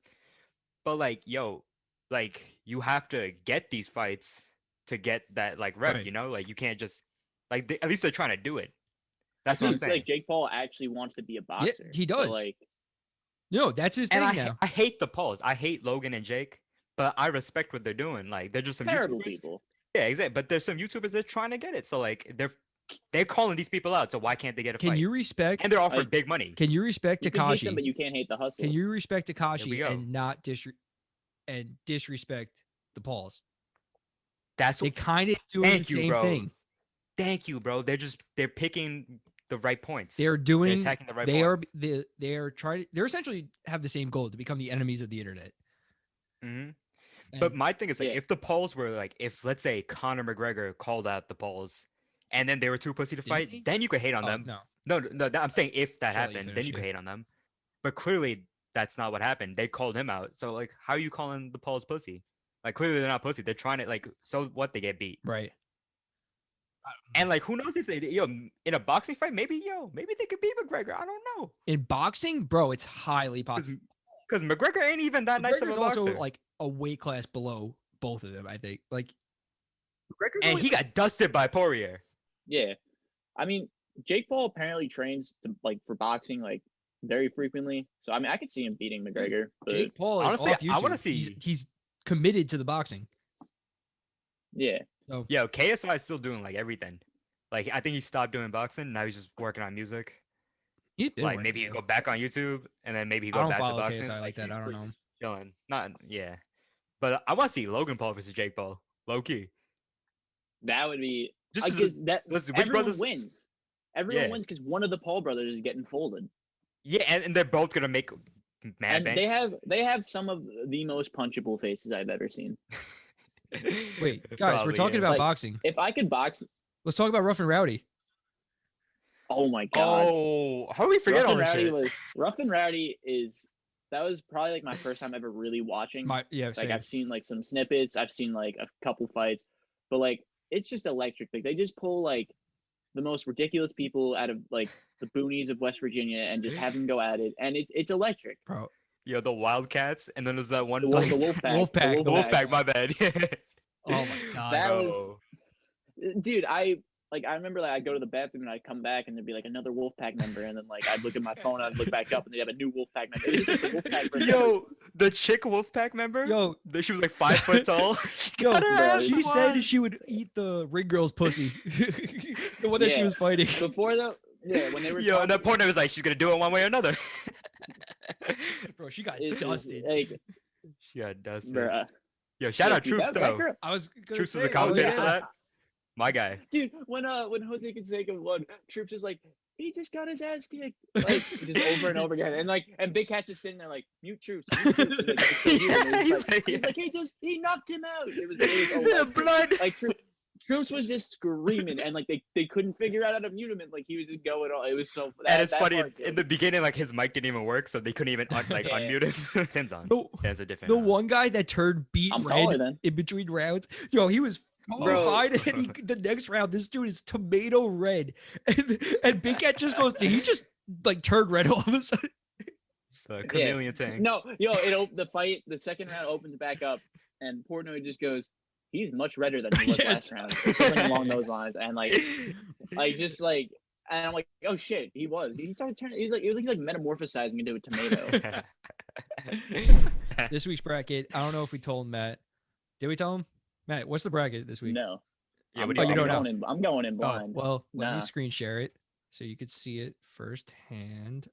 But like, yo, like you have to get these fights to get that like rep. Right. You know, like you can't just like at least they're trying to do it. That's what I'm Dude, saying. like Jake Paul actually wants to be a boxer. he So, does. like, No, that's his thing And now. I hate the polls. I hate Logan and Jake, but I respect what they're doing. Like they're just some terrible YouTubers. people. Yeah, exactly. But there's some YouTubers that are trying to get it. So like they're calling these people out. So why can't they get a Can fight? you respect? And they're offering Like- big money. Can you respect You can hate them, Takashi? but you can't hate the hustle. Can you respect we Takashi go. and not disrespect the Pauls? That's They what, kind of doing the Thank you, same bro. thing. thank you, bro. They're picking the right points. They're They're doing. attacking the right They are. points. They are trying. They're essentially have the same goal to become the enemies of the internet. Mhm. And- But my thing is like, Yeah. if the polls were like, if let's say Conor McGregor called out the polls, and then they were too pussy to Did fight, he? then you could hate on Oh, them. no, No, I'm saying if that I'll let you happened, then finish, you could yeah. hate on them. But clearly, that's not what happened. They called him out. So like, how are you calling the polls pussy? Like clearly they're not pussy. They're trying to like. So what? They get beat. right. And like, who knows if they in a boxing fight? Maybe they could beat McGregor. I don't know. In boxing, bro, it's highly possible. Because McGregor ain't even that nice of a McGregor's boxer. also like a weight class below both of them. I think. Like, McGregor's and only- he got dusted by Poirier. Yeah, I mean, Jake Paul apparently trains for boxing very frequently. So I mean, I could see him beating McGregor. But Jake Paul is Honestly, off I YouTube. wanna He's see- committed to the boxing. Yeah. So Yo, KSI is still doing like everything. Like I think he stopped doing boxing. Now he's just working on music. he's been Like working, maybe he though. go back on YouTube and then maybe he I go don't back to follow boxing. KSI like that. he's I don't really know. just chilling. Not yeah. But I want to see Logan Paul versus Jake Paul. Low key. That would be Just because that which everyone brothers wins. Everyone Yeah. wins because one of the Paul brothers is getting folded. Yeah, and they're both gonna make mad And bank. they have some of the most punchable faces I've ever seen. Wait, guys, we're Probably, talking yeah. about Like, boxing. If I could box, Let's talk about Rough and Rowdy. oh my god. Oh, how do we forget all this shit? Rough and Rowdy that was probably like my first time ever really watching. Yeah, Like I've seen like some snippets, I've seen like a couple fights, but like it's just electric. Like they just pull like the most ridiculous people out of like the boonies of West Virginia and just have them go at it, and it's electric. bro. Yo, the Wildcats, and then there's that one The fight. Wolfpack. The Wolfpack, my bad. Oh my god. That Bro. was, dude. I remember like I'd go to the bathroom and I'd come back and there'd be like another Wolfpack member, and then like I'd look at my phone, I'd look back up, and they'd have a new Wolfpack member. It was just like the Wolfpack version. Yo, the chick Wolfpack member? Yo, She was like 5 foot tall. yo, Got her ass she said won. she would eat the ring girl's pussy. The one that she Yeah. was fighting. Before when they were Yo, and that partner was like, she's gonna do it one way or another. Bro, she got it's just, dusted. like, She got dusted. bruh. Yo, shout Yeah, out dude, Troops that though. girl- I was gonna Troops is say, the commentator yeah. for that. My guy. Dude, when Jose Canseco won, Troops is like, he just got his ass kicked, like just over and over again, and Big Cat's just sitting there like, mute Troops. Mute Troops. And, like, it's so weird. And Yeah, he's like, he knocked him out. It was Yeah, blood. like Troops was just screaming, and like they couldn't figure out how to mute him, and like he was just going all. It was so. And it's funny part, in the beginning, like his mic didn't even work, so they couldn't even Yeah. unmute him. Tim's on. The, That's a different. the one guy that turned beat I'm taller red then. in between rounds. Yo, he was Bro. fine, and the next round, this dude is tomato red, and Big Cat just goes, did he just like turn red all of a sudden? It's a chameleon thing. No, the second round opens back up, and Portnoy just goes, he's much redder than he was Yeah. last round. Or something along those lines, and just like, and I'm like, oh shit, he was. He started turning. It was like metamorphosizing into a tomato. This week's bracket, I don't know if we told Matt. Did we tell him? Matt, what's the bracket this week? No. Yeah, I'm, what do you you I'm don't going know? I'm going in Oh, blind. well, let Nah. me screen share it so you could see it firsthand.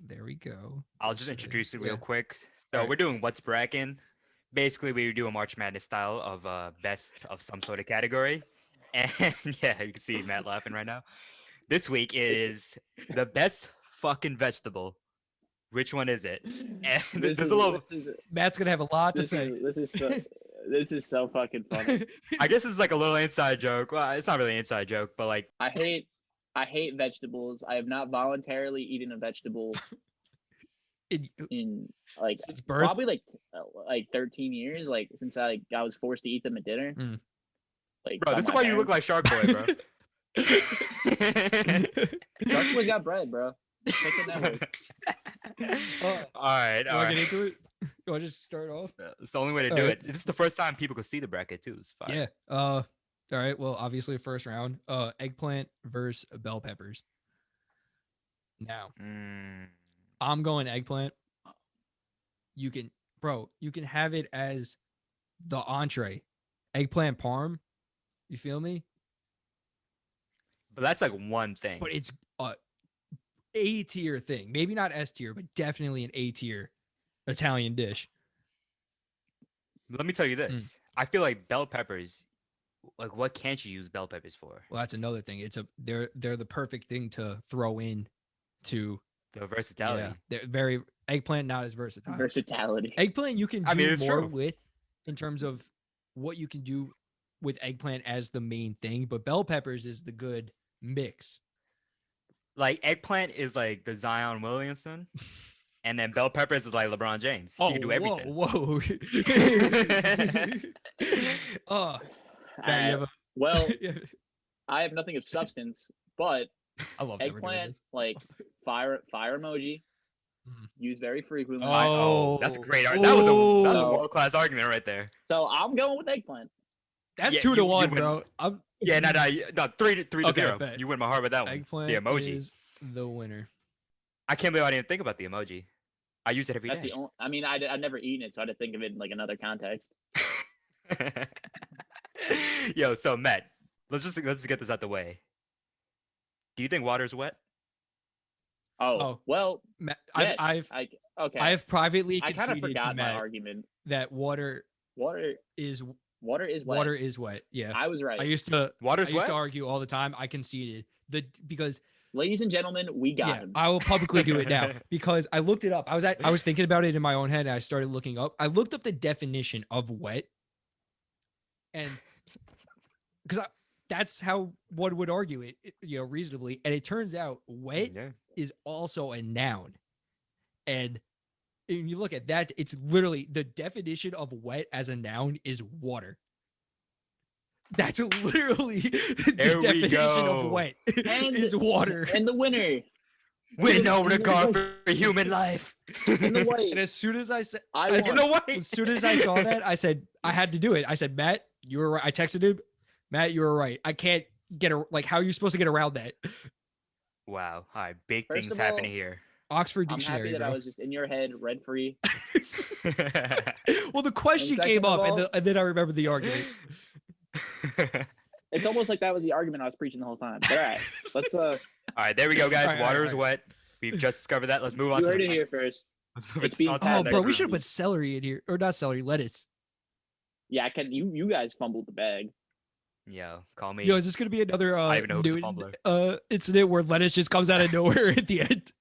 There we go. I'll just introduce it real Yeah. quick. So Alright. we're doing What's Brackin'. Basically, we do a March Madness style of best of some sort of category. And yeah, you can see Matt laughing right now. This week is the best fucking vegetable. Which one is it? And This there's is, a little. this is Matt's gonna have a lot to this say. is this is so this is so fucking funny. I guess it's like a little inside joke. Well, it's not really an inside joke, but like I hate vegetables. I have not voluntarily eaten a vegetable in like Since birth? probably like 13 years, like since I was forced to eat them at dinner. Mm. Like, bro, by this is my why you look parents. like Shark Boy, bro. Shark Boy's got bread, bro. Check the network. All right, Do all I right. get into it? Do I just start off? It's the only way to do Alright. it. This is the first time people could see the bracket too. It's fine. Yeah. All right. Well, obviously, first round. Eggplant versus bell peppers. Now, Mm, I'm going eggplant. You can have it as the entree. Eggplant parm. You feel me? but that's like one thing. But it's A tier thing. Maybe not S tier, but definitely an A tier Italian dish. Let me tell you this. Mm. I feel like bell peppers. Like, what can't you use bell peppers for? Well, that's another thing. They're the perfect thing to throw in to The versatility. Yeah, they're very eggplant not as versatile. Versatility. Eggplant you can do I mean, it's more true. with in terms of what you can do with eggplant as the main thing, but bell peppers is the good mix. Like eggplant is like the Zion Williamson, and then bell peppers is like LeBron James. He can do everything. Whoa. Oh, Matt, you have a, Well, I have nothing of substance, but I love that we're doing eggplant, this. like fire emoji, Mhm. used very frequently. That's a Oh. great argument. That was a Oh. world-class argument right there. So I'm going with eggplant. That's Yeah, 2 to you 1, win. bro. I'm Yeah, no, 3 to Okay, 0. bet. You win my heart with that one. eggplant The emoji. is the winner. I can't believe I didn't think about the emoji. I use it every That's day. the only. I mean, I've never eaten it, so I had to think of it in like another context. Yo, so Matt, let's get this out the way. Do you think water's wet? Oh, well, yes. Okay. I have privately I kind of conceded to forgot my Matt argument. that water Water is wet. water is wet. Yeah, I was right. I used to Water's wet? argue all the time. I conceded because Ladies and gentlemen, we got him. I will publicly do it now because I looked it up. I was thinking about it in my own head and I started looking up. I looked up the definition of wet, and because that's how one would argue it, reasonably. And it turns out wet is also a noun, and you look at that, it's literally the definition of wet as a noun is water. That's literally the definition of wet is water. And the winner. With no regard for human life. And as soon as I said, as soon as I saw that, I said I had to do it. I said, Matt, you were right. I texted him, Matt, you were right. I can't get how are you supposed to get around that? Wow. All right, big First things of all, happening here. Oxford I'm Dictionary. happy that I was just in your head, rent free. Well, the question came up, and then I remembered the argument. It's almost like that was the argument I was preaching the whole time. But all right, let's All right, there we go, guys. All right, Water is wet. We've just discovered that. Let's move on. You to heard the it next. here first. Let's move It's on being to the passed Oh, next bro, we one. should have put celery in here, or not celery, lettuce. Yeah, you guys fumbled the bag. Yo, call me. Yo, is this gonna be another I even know who's a fumbler. incident where lettuce just comes out of nowhere at the end?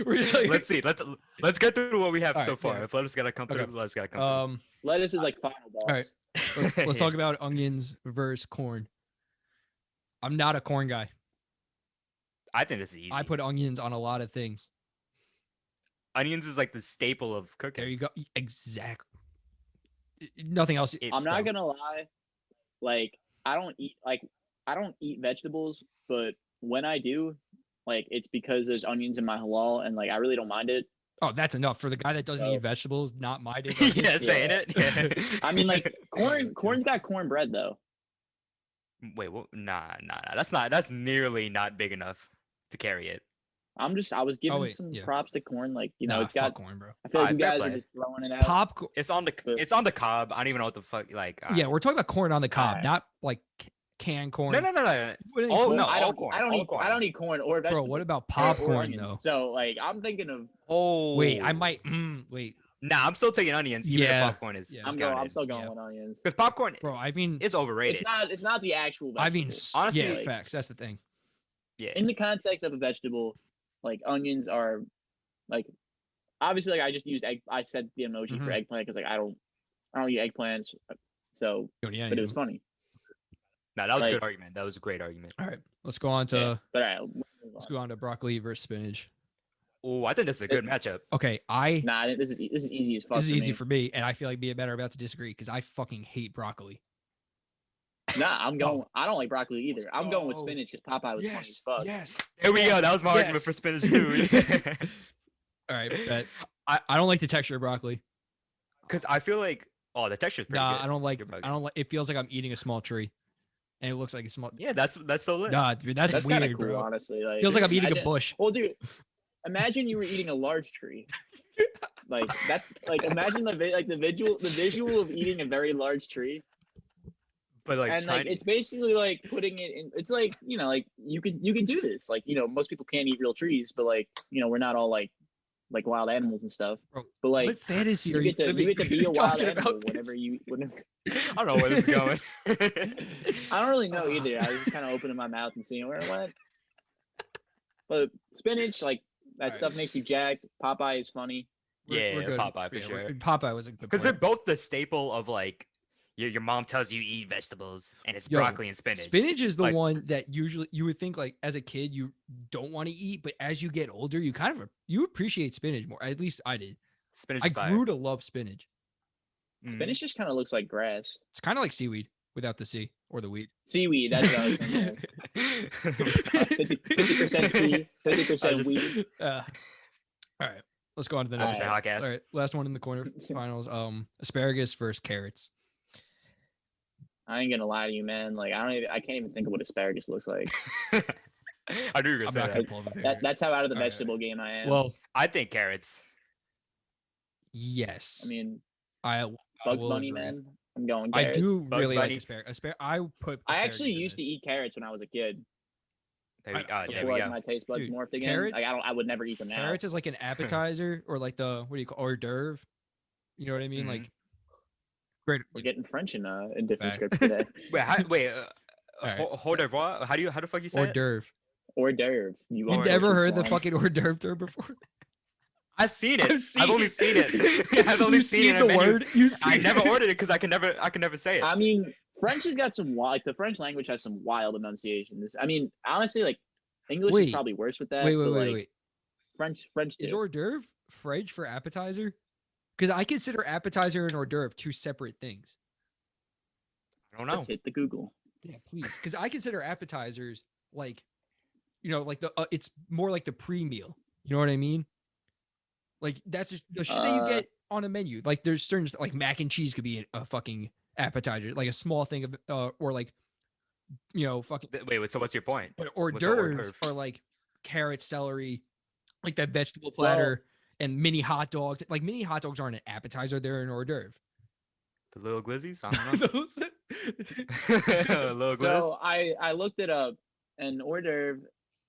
We're just like, Let's see. Let's get through what we have so right, far. yeah. If lettuce gotta come through, let's gotta come Lettuce is like final boss. all right. Let's talk about onions versus corn. I'm not a corn guy. I think this is easy. I put onions on a lot of things. Onions is like the staple of cooking. There you go. Exactly. Nothing else. I'm not gonna lie, like I don't eat vegetables, but when I do, like it's because there's onions in my halal, and like I really don't mind it. Oh, that's enough for the guy that doesn't eat vegetables. Not my day. Yeah, saying it. Yeah. I mean, like corn's got cornbread though. Wait, well, nah. That's nearly not big enough to carry it. I was giving some props to corn, like it's got corn, bro. I feel like you guys are just throwing it out. Popcorn. It's on the cob. I don't even know what the fuck like. Yeah, we're talking about corn on the cob, not like canned corn. No. Oh no, I don't corn. I don't eat corn or vegetables. Bro, what about popcorn though? So like I'm thinking of. Oh wait, I might. Wait. Nah, I'm still taking onions. Even if popcorn is. Yeah. I'm still going with onions. Because popcorn, bro, I mean, it's overrated. It's not the actual vegetable. I mean, honestly, yeah, facts. That's the thing. Yeah. In the context of a vegetable, like onions are, like, obviously, like I just used egg. I said the emoji for eggplant because like I don't eat eggplants. So, but it was funny. No, that was a good argument. That was a great argument. All right, let's go on to. But all right, let's go on to broccoli versus spinach. Oh, I think this is a good matchup. Okay, this is easy as fuck. This is easy for me, and I feel like me and Ben are about to disagree because I fucking hate broccoli. Nah, I'm going. I don't like broccoli either. I'm going with spinach because Popeye was funny as fuck. Yes. Here we go. That was my argument for spinach too. All right, but I don't like the texture of broccoli. Because I feel like the texture's pretty good. I don't like. It feels like I'm eating a small tree, and it looks like a small. Yeah, that's so lit. Nah, dude, that's weird, cool, bro. Honestly, like, feels like I'm eating a bush. Well, dude, imagine you were eating a large tree. Like that's like imagine the visual of eating a very large tree. But like, and tiny. like it's basically like putting it in. It's like like you can do this. Like most people can't eat real trees, but like we're not all like wild animals and stuff. Bro, but like what fantasy you get to be a wild animal I don't know where this is going. I don't really know either. I was just kind of opening my mouth and seeing where it went. But spinach, like that stuff makes you jacked. Popeye is funny. We're good. Popeye for sure. Popeye was a good because they're both the staple of like your mom tells you eat vegetables and it's broccoli and spinach. Spinach is the one that usually you would think like as a kid you don't want to eat, but as you get older you kind of appreciate spinach more. At least I did. Spinach. I grew to love spinach. Spinach just kind of looks like grass. It's kind of like seaweed without the C or the weed. Seaweed. That's what I was thinking. 50% sea, 50% weed. All right, let's go on to the next. All right, last one in the quarterfinals. Asparagus versus carrots. I ain't gonna lie to you, man. Like I can't even think of what asparagus looks like. I knew you were gonna say that. That's how out of the vegetable game I am. Well, I think carrots. Yes. I mean, I Bugs will Bunny, agree. man. I'm going I carrots. do Bugs really like Bunny. asparagus. I put. I actually asparagus in used to this. eat carrots when I was a kid. There we, yeah. there Before we like go. my taste buds Dude, morphed again. carrots- Like I would never eat them now. Carrots is like an appetizer or like the what do you call hors d'oeuvre? You know what I mean? Mhm. Like great. We're getting French in different Fact. scripts today. Wait. Alright. Hold on. How the fuck you say Hors it? d'oeuvre. Hors d'oeuvre. You You Hors never uncultured heard the swine. fucking hors d'oeuvre term before? I've seen it. I've seen I've only it. seen it. I've only You've seen it the in menus. word. You I see never ordered it because I can never say it. I mean, French has got some wild. Like the French language has some wild enunciations. I mean, honestly, like English is Wait. probably worse with that. Wait. but like French Is do. hors d'oeuvre French for appetizer? Because I consider appetizer and hors d'oeuvre two separate things. I don't know. Let's hit the Google. Yeah, please. Because I consider appetizers like, like the it's more like the pre-meal. You know what I mean? Like that's just the shit that you get on a menu. Like there's certain like mac and cheese could be a fucking appetizer, like a small thing of or like fucking. Wait. So what's your point? But hors What's a hors d'oeuvres d'oeuvre? are like carrot, celery, like that vegetable platter, and mini hot dogs. Like mini hot dogs aren't an appetizer; they're an hors d'oeuvre. The little glizzies? I don't Those- know. Little glizz? So I looked it up. An hors d'oeuvre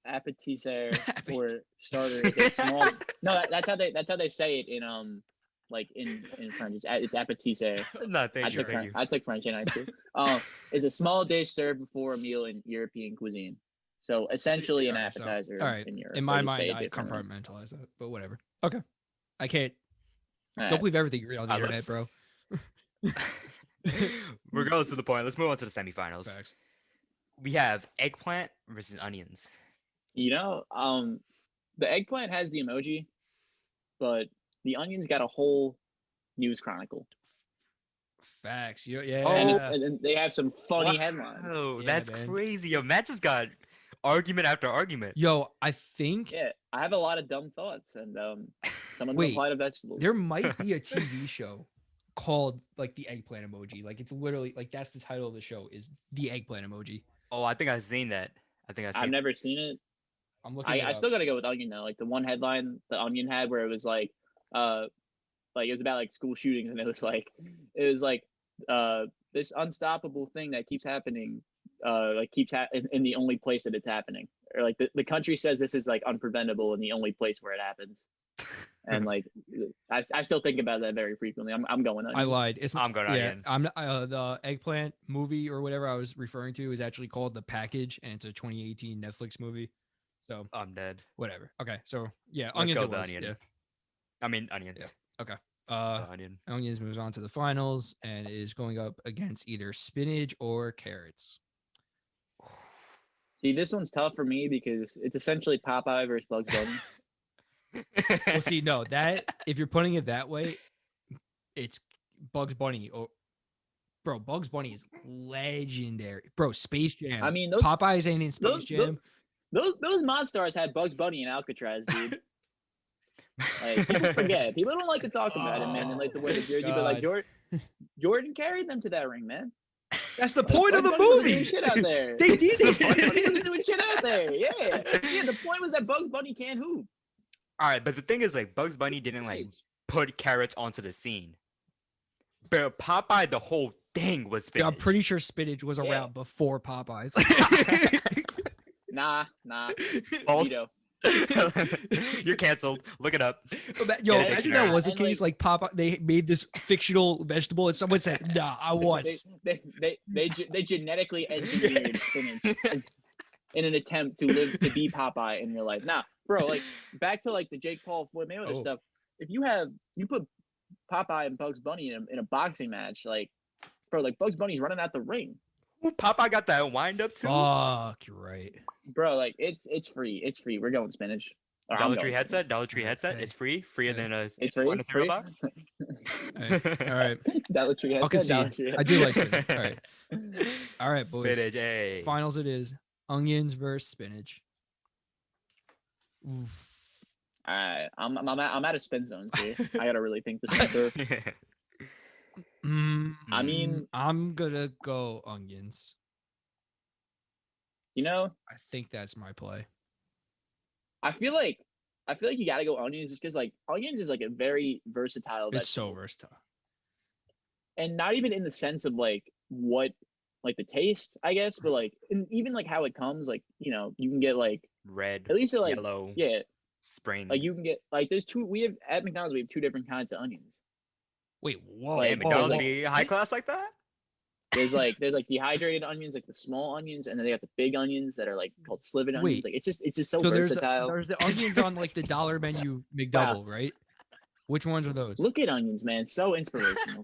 appetizer or starter is a small. No, that's how they say it in like in French. It's appetizer. No, thank you. I took French in high school. Is a small dish served before a meal in European cuisine. So essentially an Alright, so- appetizer all right. in Europe. In They my just say mind, it I differently. compartmentalize that, but whatever. Okay, I can't. All Don't right. believe everything you read on the internet, let's- bro. Regardless of the point, let's move on to the semifinals. Facts. We have eggplant versus onions. You know, the eggplant has the emoji, but the onion's got a whole news chronicle. Facts. Yeah. And they have some funny headlines. Oh, Yeah, that's man. crazy. Yo, Matt just got argument after argument. Yo, I think Yeah, I have a lot of dumb thoughts, and some of them Wait, apply to vegetables. there might be a TV show called like the eggplant emoji. Like it's literally like that's the title of the show is the eggplant emoji. Oh, I think I've seen that. I've never seen it. I'm looking. I still gotta go with Onion though. Like the one headline the Onion had where it was like it was about like school shootings, and it was like this unstoppable thing that keeps happening in the only place that it's happening, or like the country says this is like unpreventable in the only place where it happens. And like I still think about that very frequently. I'm going Onion. I lied. I'm going Onion. I'm not, the eggplant movie or whatever I was referring to is actually called The Package, and it's a 2018 Netflix movie. So I'm dead. whatever. Okay, so yeah, Let's onions. go It with was. onion. Yeah. I mean onions. Yeah. Onion. Onions moves on to the finals and is going up against either spinach or carrots. See, this one's tough for me because it's essentially Popeye versus Bugs Bunny. Well, see, no, that if you're putting it that way, it's Bugs Bunny. Oh, bro, Bugs Bunny is legendary, bro. Space Jam. I mean, Popeyes ain't in Space Jam. Those Monstars had Bugs Bunny and Alcatraz, dude. Like, people forget. People don't like to talk about it, man. They like to wear the jersey, but like Jordan carried them to that ring, man. That's the Like, point of the Bugs Bunny wasn't doing movie. shit out there. They did Bugs Bunny it. wasn't doing shit out there. Yeah. The point was that Bugs Bunny can't hoop. All right, but the thing is, like, Bugs Bunny didn't like put carrots onto the scene. But Popeye, the whole thing was spinach. Yeah, I'm pretty sure spinach was Yeah. around before Popeyes. Nah. False. Veto. You're canceled. Look it up. Yo, Get a imagine that dictionary. was the And, case. Like Popeye, they made this fictional vegetable, and someone said, "Nah, I was." They genetically engineered spinach in an attempt to be Popeye in real life. Nah, bro, like back to like the Jake Paul Floyd Mayweather stuff. If you put Popeye and Bugs Bunny in a boxing match, like bro, like Bugs Bunny's running out the ring. Ooh, Popeye got that wind up too. Fuck, you're right. Bro, like it's free. It's free. We're going spinach. Or I'm Dollar going Tree spinach. headset. Dollar Tree headset. Okay. It's free. Freer Okay. than a It's free. on a cereal Free? box. All right. Dollar Tree headset. I'll concede. Dollar Tree I do like headset. spinach. All right, boys. Spinach. Hey. Finals it is onions versus spinach. Oof. All right, I'm out of spin zones here. I gotta really think this through. I mean- I'm gonna go onions. You know, I think that's my play. I feel like I feel like you gotta go onions just because like onions is like a very versatile It's so vegetable. versatile. And not even in the sense of like what like the taste, I guess, but like even like how it comes, like you can get like Red, at least like yellow, yeah, spring. like you can get like there's two. We have at McDonald's we have two different kinds of onions. Wait, whoa, Like, Damn, whoa, McDonald's like- be high class like that? There's like dehydrated onions, like the small onions, and then they got the big onions that are like called slivered onions. Wait. Like it's just so there's versatile. there's the onions on like the dollar menu McDouble, right? Which ones are those? Look at onions, man. So inspirational.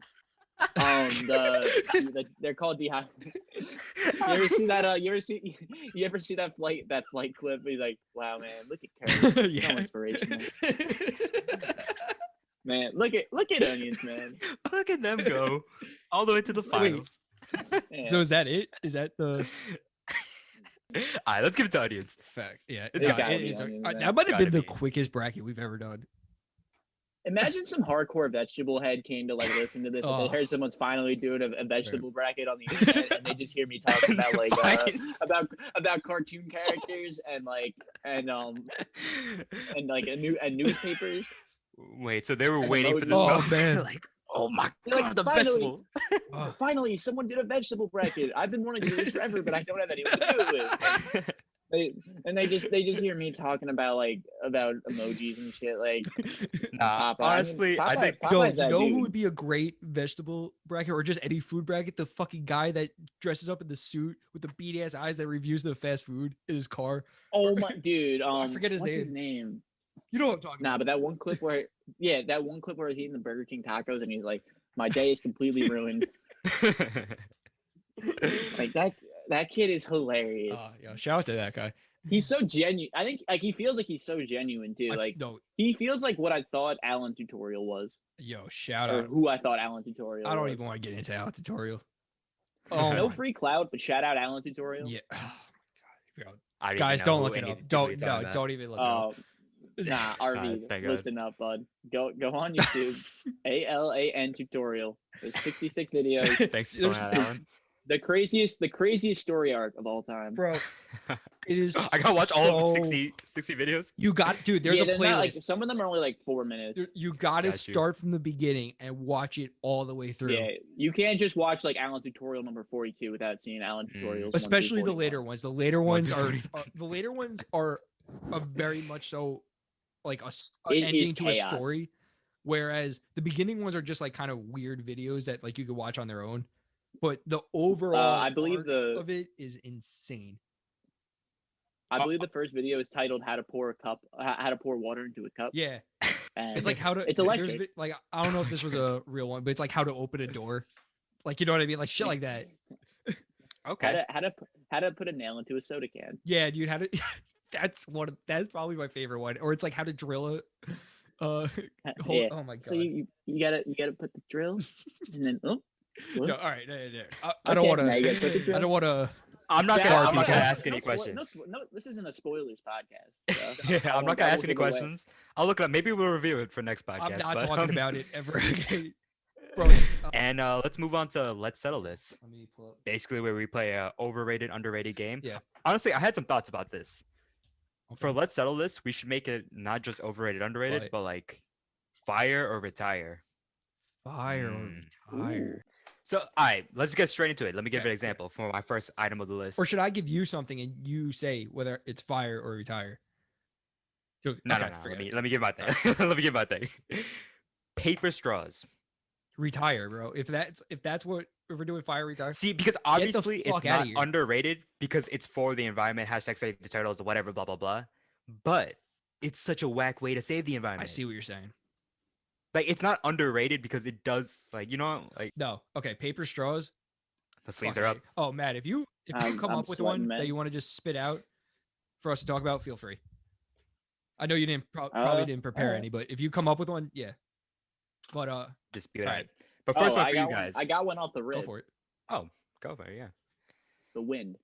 They're called dehydrated. You ever see that? You ever see that flight clip? He's like, wow, man, look at Curry. Yeah. So inspirational. Man, look at onions, man. Look at them go all the way to the finals. Yeah. So is that it? Is that the All right, let's give it to onions. fact? Yeah, It's gotta it be is. onions, man. That might have Gotta been the be. quickest bracket we've ever done. Imagine some hardcore vegetable head came to like listen to this and Oh. they heard someone's finally doing a vegetable bracket on the internet and they just hear me talking about like Fine. about cartoon characters and newspapers. Wait, so they were And waiting for this? emojis. Oh, moment. man. Like, oh my They're like, god, the finally. vegetable. Oh, Finally, someone did a vegetable bracket. I've been wanting to do this forever, but I don't have anyone to do it with. They just hear me talking about emojis and shit. Like, Nah, Popeye. honestly, I think yo, Popeye's you that know who dude. would be a great vegetable bracket or just any food bracket? The fucking guy that dresses up in the suit with the beady ass eyes that reviews the fast food in his car. Oh my dude. I forget his what's name. his name? You know what I'm talking Nah, about? but that one clip where he's eating the Burger King tacos and he's like, my day is completely ruined. Like that kid is hilarious. Yo, shout out to that guy. He's so genuine. I think like he feels like he's so genuine too. Like No, he feels like what I thought Alan Tutorial was, yo, shout or out. who I thought Alan Tutorial. I don't was. even want to get into Alan Tutorial. Oh No my- free clout, but shout out Alan Tutorial. Yeah. Oh my god. I don't even Guys, know don't who look it any up. of the people Don't you're talking about. don't even look it up. Nah, RV, thank God. listen up, bud. Go on YouTube. ALAN tutorial. There's 66 videos. Thanks for spelling that, Alan. The craziest story arc of all time. Bro, it is I gotta watch all of so- 60 videos. You got dude, there's Yeah, a they're not, like, playlist. some of them are only like 4 minutes. You got to Got you. start from the beginning and watch it all the way through. Yeah, you can't just watch like Alan tutorial number 42 without seeing Alan tutorials. 1 through Especially the 41. later ones. The later ones through are 41. the later ones are a very much so like an It ending is to chaos. a story, whereas the beginning ones are just like kind of weird videos that like you could watch on their own. But the overall I believe arc the- of it is insane. I believe the first video is titled "How to Pour Water into a Cup." Yeah, and it's like how to. It's there's electric. Like I don't know if this was a real one, but it's like how to open a door. Like you know what I mean? Like shit like that. Okay. How to put a nail into a soda can. Yeah, dude. How to? That's probably my favorite one. Or it's like how to drill a. Yeah. Oh my god. So you gotta put the drill, and then what? No, all right, no. I don't Okay, want now you gotta put the to. drill. I don't want to. I'm not Yeah, gonna. Far I'm not people. gonna ask any no, questions. No, this isn't a spoilers podcast. So Yeah, I I'm not won't- gonna I ask won't any give away. questions. I'll look it up. Maybe we'll review it for next podcast. I'm not but, talking about it ever again, bro. And let's move on to Let's Settle This. Let me pull up. Basically, where we play a overrated, underrated game. Yeah. Honestly, I had some thoughts about this. For Okay. Let's Settle This, we should make it not just overrated, underrated, Right. but like fire or retire. Fire or Mm. retire. So, all right, let's get straight into it. Let me give Okay, an example for my first item of the list. Or should I give you something and you say whether it's fire or retire? No, Okay, no. forget it. Let me give my thing. Let me give my thing. Paper straws. Retire, bro. If we're doing fire, retire. See, because the obviously it's fuck outta not here. underrated because it's for the environment. Hashtag save the turtles or whatever. Blah blah blah. But it's such a whack way to save the I environment. see what you're saying. Like it's not underrated because it does. Like like No, okay. Paper straws. the sleeves fuck are it. up. Oh, Matt, if you come I'm up with sweating, one man. that you want to just spit out for us to talk about, feel free. I know you didn't probably didn't prepare alright. any, but if you come up with one, yeah. But Just spit it alright. out. But first one I for got you guys. I got one off the go rip. for it. Oh, go for it. Yeah. The wind.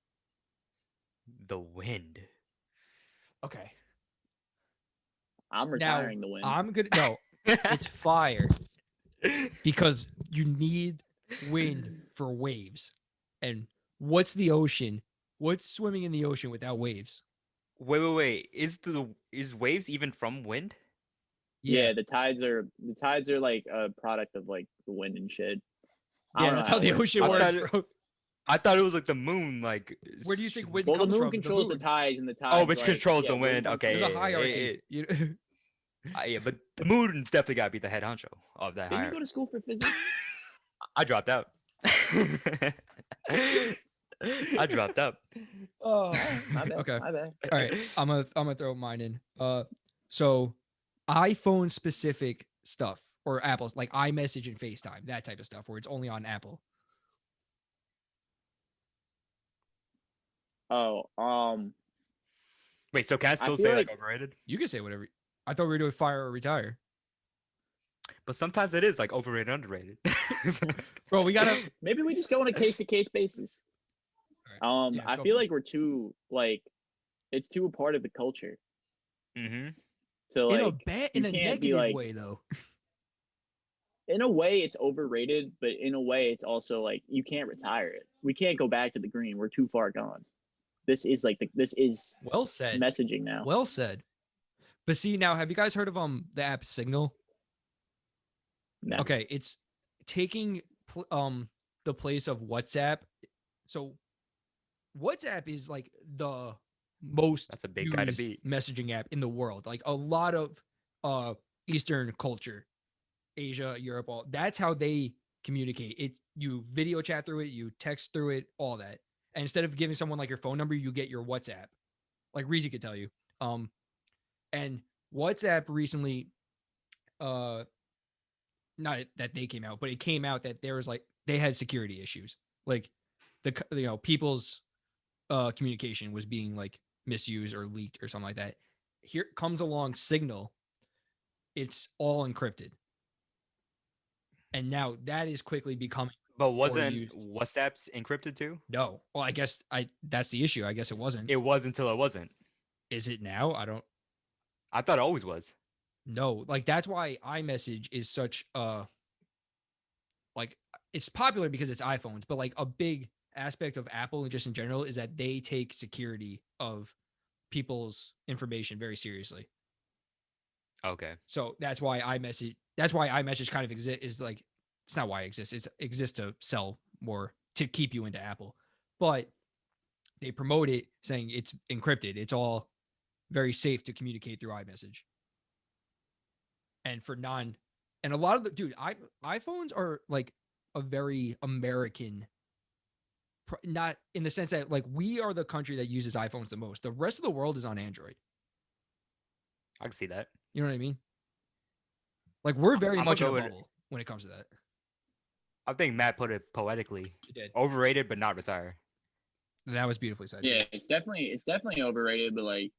The wind. Okay. I'm retiring the wind. I'm gonna no. It's fire because you need wind for waves. And what's the ocean? What's swimming in the ocean without waves? Wait. Is waves even from wind? Yeah, the tides are like a product of like the wind and shit. I Yeah, don't know that's how it the works. ocean I works, thought it- bro. I thought it was like the moon. Like, Where do you think wind Well, the comes moon from? controls the moon. tides, and the tides. Oh, which like, controls the wind wind. comes Okay, There's a yeah, hierarchy. yeah, but the moon definitely gotta be the head honcho of that Didn't you hierarchy. go to school for physics? I dropped out. I dropped out. Oh, My bad. okay. My bad. All right, I'm gonna throw mine in. So iPhone specific stuff or Apple's like iMessage and FaceTime, that type of stuff where it's only on Apple. Oh, Wait, so can I I still feel say like like- overrated? You can say whatever. I thought we were doing fire or retire. But sometimes it is like overrated, underrated. Bro, we gotta. maybe we just go on a case to case basis. Yeah, I go feel for it. like we're too like, it's too a part of the culture. Mm-hmm. So In a like, bad, you in a can't be negative like- way though. in a way, it's overrated, but in a way, it's also like you can't retire it. We can't go back to the green. We're too far gone. This is Well said. messaging now. Well said. But see now, have you guys heard of the app Signal? No. Okay, it's taking the place of WhatsApp. So WhatsApp is like the most That's a big guy to used beat. messaging app in the world. Like a lot of Eastern culture, Asia, Europe, all that's how they communicate. It you video chat through it, you text through it, all that. And instead of giving someone like your phone number, you get your WhatsApp. Like Reezy could tell you. And WhatsApp recently, not that they came out, but it came out that there was like they had security issues. Like people's communication was being like misused or leaked or something like that. Here comes along Signal. It's all encrypted. And now that is quickly becoming But wasn't used. WhatsApp's encrypted too? no. Well, I guess that's the issue. I guess it wasn't. It was until it wasn't. Is it now? I don't I thought it always was. know. Like that's why iMessage is such like it's popular because it's iPhones, but like a big aspect of Apple and just in general is that they take security of people's information very seriously. Okay. So that's why iMessage kind of exists is like it's not why it exists. It exists to sell more to keep you into Apple. But they promote it saying it's encrypted. It's all very safe to communicate through iMessage. And and a lot of iPhones are like a very American, not in the sense that like we are the country that uses iPhones the most. The rest of the world is on Android. I can see that. You know what I mean? Like we're very I'm much in gonna a go with- bubble when it comes to that. I think Matt put it poetically. He did. Overrated but not retire. That was beautifully said. Yeah, it's definitely overrated, but like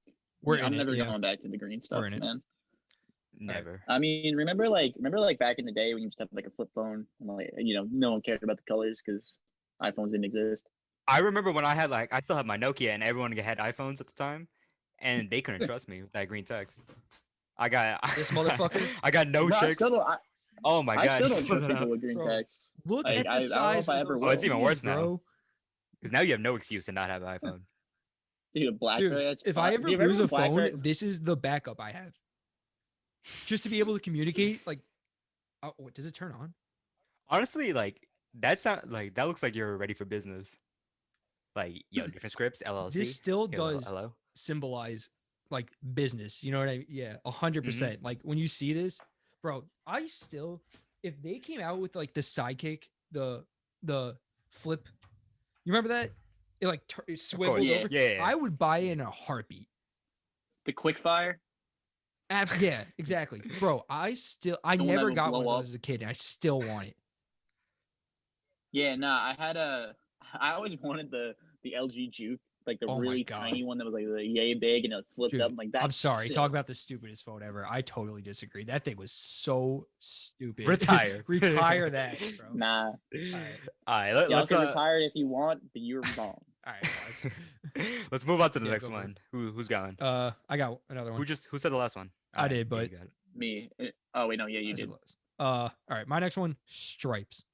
We're I'm in never it. Yeah. going back to the green stuff, in it. man. Never. I mean, remember like back in the day when you just had like a flip phone and like no one cared about the colors because iPhones didn't exist. I remember when I still had my Nokia and everyone had iPhones at the time, and they couldn't trust me with that green text. I got This motherfucker? I got no Bro, I chicks. still don't. Oh my god. I still don't you trust put it people up. with green Bro. text. Look Like, at the I don't know size if I of ever those will. Oh, it's even keys, worse now. bro. Because now you have no excuse to not have an iPhone. Dude, a BlackBerry. Dude, That's if fine. I Do ever you remember lose a when BlackBerry- phone, this is the backup I have. Just to be able to communicate, like, oh, what, does it turn on? Honestly, like that's not like that looks like you're ready for business. Like, different scripts, LLC. This still Yo, does hello. symbolize like business. You know what I mean? Yeah, 100%. Like when you see this, bro, if they came out with like the sidekick, the flip, you remember that? It like it swiveled Yeah. over. Yeah. I would buy it in a heartbeat. the quick fire. Yeah, exactly, bro. I The one that never will got one blow of up. those as a kid, and I still want it. Yeah, nah. I always wanted the LG Juke, like the Oh my really God. tiny one that was like yay big and it flipped Dude, up. I'm like that. I'm sorry. Talk about the stupidest phone ever. I totally disagree. That thing was so stupid. Retire. Retire that, bro. Nah. All right. Y'all Let's can retire it if you want, but you're wrong. All right. fine. let's move on to the Yeah, next go for one. Who's going? I got another one. Who said the last one? I All did, yeah, but- you got it. Me. Oh wait, no, yeah, you I said did. last. All right. My next one, Stripes.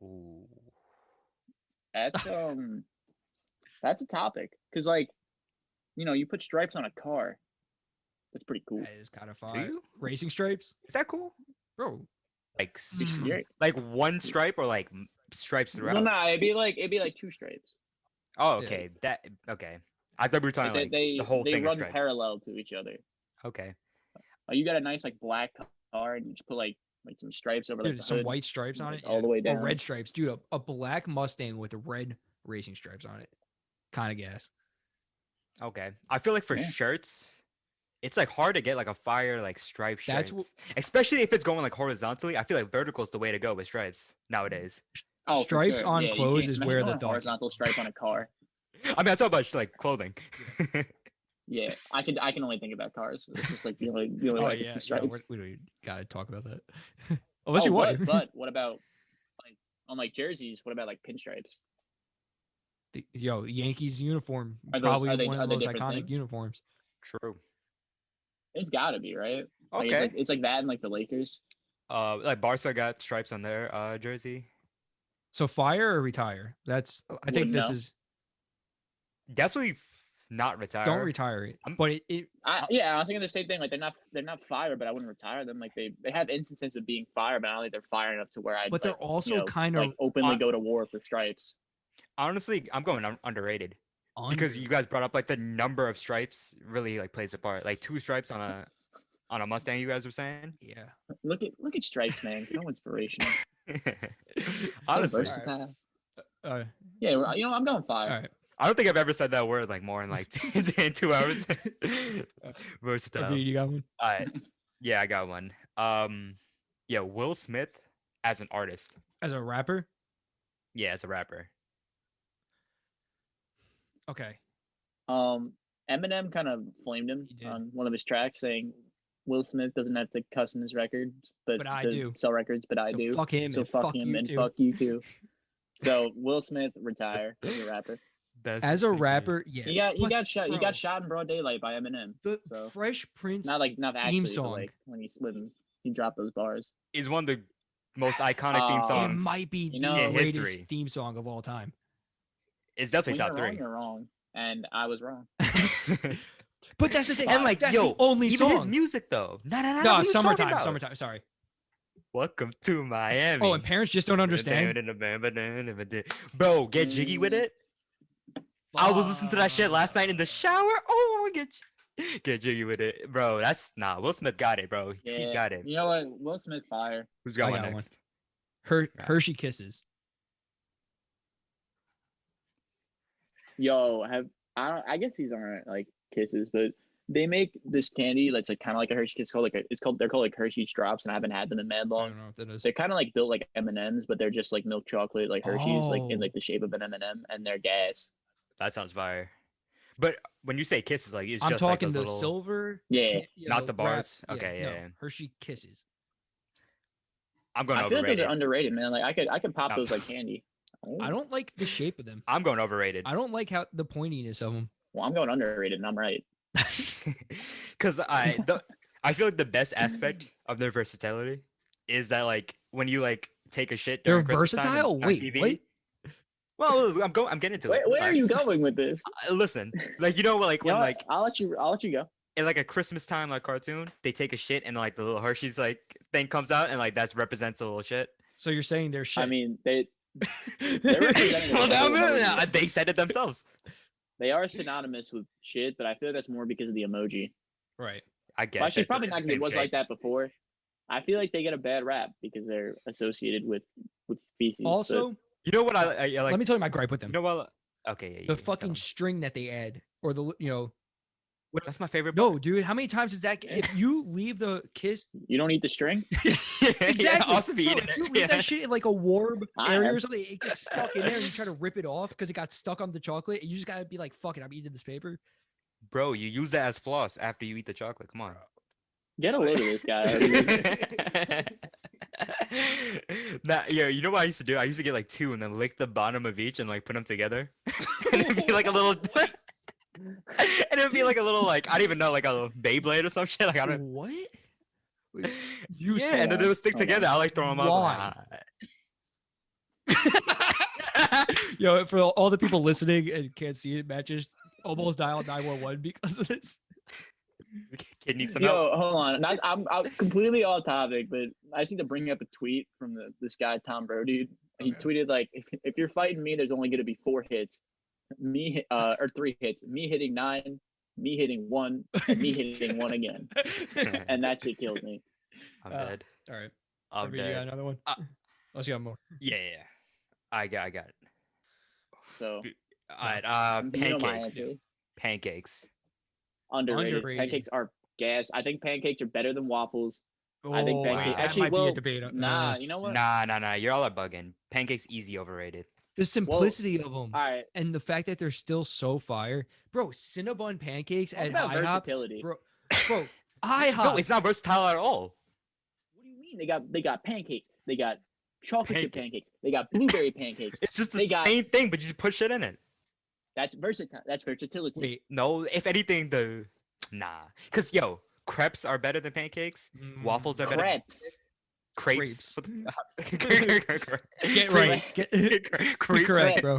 Ooh. That's that's a topic because like you put stripes on a car. That's pretty cool. That is kind of Do fire. you? Racing stripes, Is that cool? bro. Like You're- like one stripe or like stripes No, throughout? no, it'd be like 2 stripes. Oh, Yeah. okay. That okay. I thought we were talking Like, like the whole they thing is run stripes. parallel to each other. Okay. You got a nice like black car, and you just put like some stripes over like Dude, the some hood, white stripes on like, it, all the way or down. red stripes, dude. A black Mustang with red racing stripes on it, kind of gas. Okay. I feel like for Yeah. shirts, it's like hard to get like a fire like stripe shirt. That's what- Especially if it's going like horizontally. I feel like vertical is the way to go with stripes nowadays. Oh, for Stripes sure. on Yeah, you clothes can't- is imagine where going the thought- horizontal stripe on a car. I mean, I talk about like clothing. Yeah, I can only think about cars. It's just like the only Oh way I yeah, get the stripes. we don't gotta talk about that. Unless you Oh, want. but what about like on like jerseys? What about like pinstripes? Yo, Yankees uniform, Are those- probably are they- one are of they the most different iconic things? uniforms. True. It's got to be right. Like, Okay. it's like that and like the Lakers. Like Barca got stripes on their jersey. So fire or retire? That's I think Wouldn't this know. is Definitely not retire. don't retire it. I'm- But it Yeah, I was thinking the same thing. Like they're not fire, but I wouldn't retire them. Like they have instances of being fire, but I don't think they're fire enough to where I'd. but they're like, also kind of like openly on- go to war for stripes. Honestly, I'm going underrated because you guys brought up like the number of stripes really like plays a part. Like 2 stripes on a Mustang, you guys were saying. yeah. Look at stripes, man. So inspirational. Honestly, So versatile. Uh, Yeah, I'm going fire. all right. I don't think I've ever said that word like more in like in 2 hours. Versatile. David, you got one? Yeah, I got one. Yeah, Will Smith as an artist. As a rapper? Yeah, as a rapper. Okay. Eminem kind of flamed him He did. on one of his tracks, saying Will Smith doesn't have to cuss in his records, but I to do. sell records, but I So do. fuck him So and fuck him you and too. fuck you too. So Will Smith retire as a rapper. That's Mm-hmm. As a pretty good. rapper, yeah. He but, got shot. He bro, got shot in broad daylight by Eminem. The so- Fresh Prince Not actually, but song. like when he dropped those bars. Is one of the most iconic theme Oh. it songs. might be You the know- In greatest history. theme song of all time. It's When definitely you're top wrong, 3. you're wrong, and I was wrong. But that's the thing. And like, that's yo, the only even his song. music though. No, what are you talking summertime. about? Summertime. Sorry. Welcome to Miami. Oh, and parents just don't understand. Bro, get jiggy with it. I was listening to that shit last night in the shower. Oh, get jiggy with it, bro. That's Will Smith got it, bro. Yeah, He's got it. You know what? Will Smith fire. Who's got I one got next? Hershey Kisses. Yo, I guess these aren't like kisses, but they make this candy that's like kind of like a Hershey Kiss called they're called like Hershey's Drops, and I haven't had them in mad I long. don't know what that is. They're kind of like built like M&Ms, but they're just like milk chocolate, like Hershey's, like in Oh. like the shape of an M&M, and they're gas. That sounds fire. But when you say kisses, like it's I'm just talking like the those little... silver. Yeah. Not the bars? Okay, no, yeah. Hershey Kisses. I'm going I feel like those overrated. are underrated, man. Like I could pop No. those like candy. Oh, I don't like the shape of them. I'm going overrated. I don't like how the pointiness of them. Well, I'm going underrated, and I'm right. Because I feel like the best aspect of their versatility is that like when you like take a shit They're during Christmas time versatile? on Wait, TV, what? Well, I'm getting into it. Where are you Relax. going with this? Listen, like you know what, like You know when what? like I'll let you go. in like a Christmas time like cartoon, they take a shit and like the little Hershey's like thing comes out and like that represents a little shit. So you're saying they're shit. I mean, they're representing Well, the whole now, emoji. they said it themselves. They are synonymous with shit, but I feel that's more because of the emoji. right. I guess. Well, actually, it's probably the not because same it was shape. like that before. I feel like they get a bad rap because they're associated with feces. Also, You know what I like? let me tell you my gripe with them. You know what? Okay, yeah, The you can tell fucking 'em. string that they add, or That's my favorite. no, dude. How many times is that? If you leave the kiss, you don't eat the string. exactly. Yeah, also be Bro, eating if you it. leave Yeah. that shit in like a warm I area have. or something, it gets stuck in there, and you try to rip it off because it got stuck on the chocolate. You just gotta be like, "Fuck it, I'm eating this paper." Bro, you use that as floss after you eat the chocolate. Come on. Get a load of this guy. Nah, yeah, you know what I used to do? I used to get like 2 and then lick the bottom of each and like put them together, and it'd be like a little, and it'd be like a little like I don't even know like a little Beyblade or some shit. Like I don't. What? Yeah, You and then they would stick Hold on. together. I like throw them up. Why? Yo, for all the people listening and can't see it, Matt just almost dialed 911 because of this. Kid needs some help. Yo, hold on. I'm completely off topic, but I just need to bring up a tweet from this guy Tom Brody. He tweeted like, if you're fighting me, there's only gonna be 4 hits, or 3 hits. Me hitting 9, me hitting 1, and me hitting 1 again, and that shit killed me. I'm dead. All right. I'm You dead. got another one? Unless you got more. Yeah. I got it. So, All right. you know my Pancakes. answer. Pancakes. Underrated. Pancakes are gas. I think pancakes are better than waffles. I think pancakes. that Actually, might be a debate. Nah, you know what? Nah. Y'all are bugging. Pancakes easy overrated. The simplicity of them, All right. and the fact that they're still so fire, bro. Cinnabon pancakes What at about IHOP, versatility? bro. IHOP. No, it's not versatile at all. What do you mean? They got pancakes. They got chocolate chip pancakes. They got blueberry pancakes. It's just the same thing, but you just put shit in it. That's versatile. That's versatility. Wait, No, if anything, because crepes are better than pancakes. Waffles are better. Crepes. Crepes. Get right. Get correct, bro.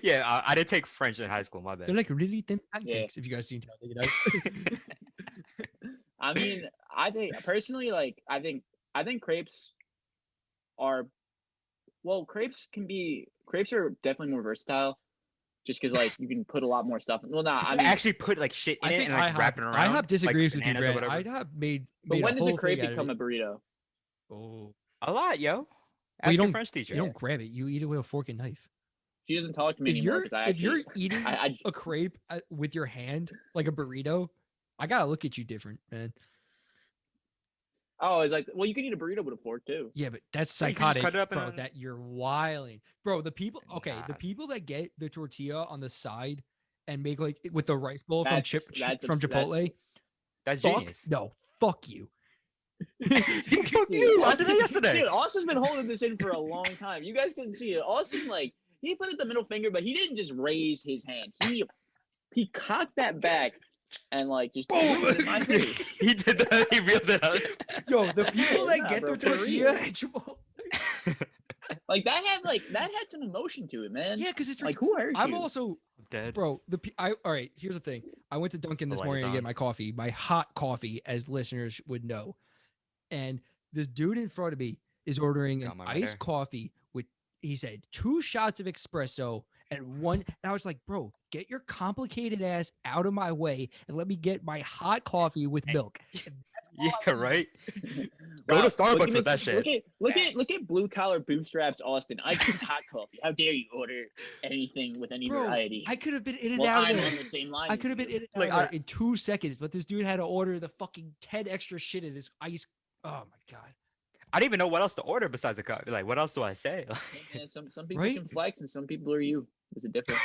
Yeah, I didn't take French in high school. My bad. They're like really thin pancakes. If you guys seen Talladega Nights. I mean, I think personally, like, I think crepes are, crepes are definitely more versatile, just because like you can put a lot more stuff. Well, I mean, actually put like shit in it and like wrap it around. IHOP disagrees like with you, bananas or Brad. whatever. IHOP made. But when a does a whole crepe thing out of become it. a burrito? Oh, A lot, yo. Well, Ask you your don't- French teacher. you don't grab it. You eat it with a fork and knife. She doesn't talk to me If anymore you're because if you're eating I a crepe with your hand like a burrito, I gotta look at you different, man. it's like, well, you can eat a burrito with a fork too. Yeah, but that's So you can just psychotic, cut it up bro. in That you're wilding, bro. The people Nah. that get the tortilla on the side and make like with the rice bowl from That's from Chipotle. That's Fuck genius. no, fuck you. Fuck you. I did it yesterday. Dude, Austin's been holding this in for a long time. You guys couldn't see it. Austin, like, he put it the middle finger, but he didn't just raise his hand. He cocked that back and like just threw it in my face. He did that. He reeled it out. Yo, the people that Nah, get bro, their for tortilla real. at Chipotle. Like that had some emotion to it, man. Yeah, because it's Like, who hurt I'm you? also Dead. bro. All right. Here's the thing. I went to Dunkin' this The light morning is to get on. my coffee, my hot coffee, as listeners would know. And this dude in front of me is ordering an Got mine right iced there. coffee with, he said, 2 shots of espresso and 1. And I was like, bro, get your complicated ass out of my way and let me get my hot coffee with milk. Yeah, right. Go to Look Starbucks at with that this- shit. Look at blue collar bootstraps, Austin. I drink hot coffee. How dare you order anything with any Bro, variety? I could have been in and Well, out I'm of on there. the same line. I as could have been you. in and Like, out of there in 2 seconds, but this dude had to order the fucking 10 extra shit in his ice. Oh my god. I didn't even know what else to order besides the coffee. Like, what else do I say? Hey, man, some people Right? can flex and some people are you. There's a difference.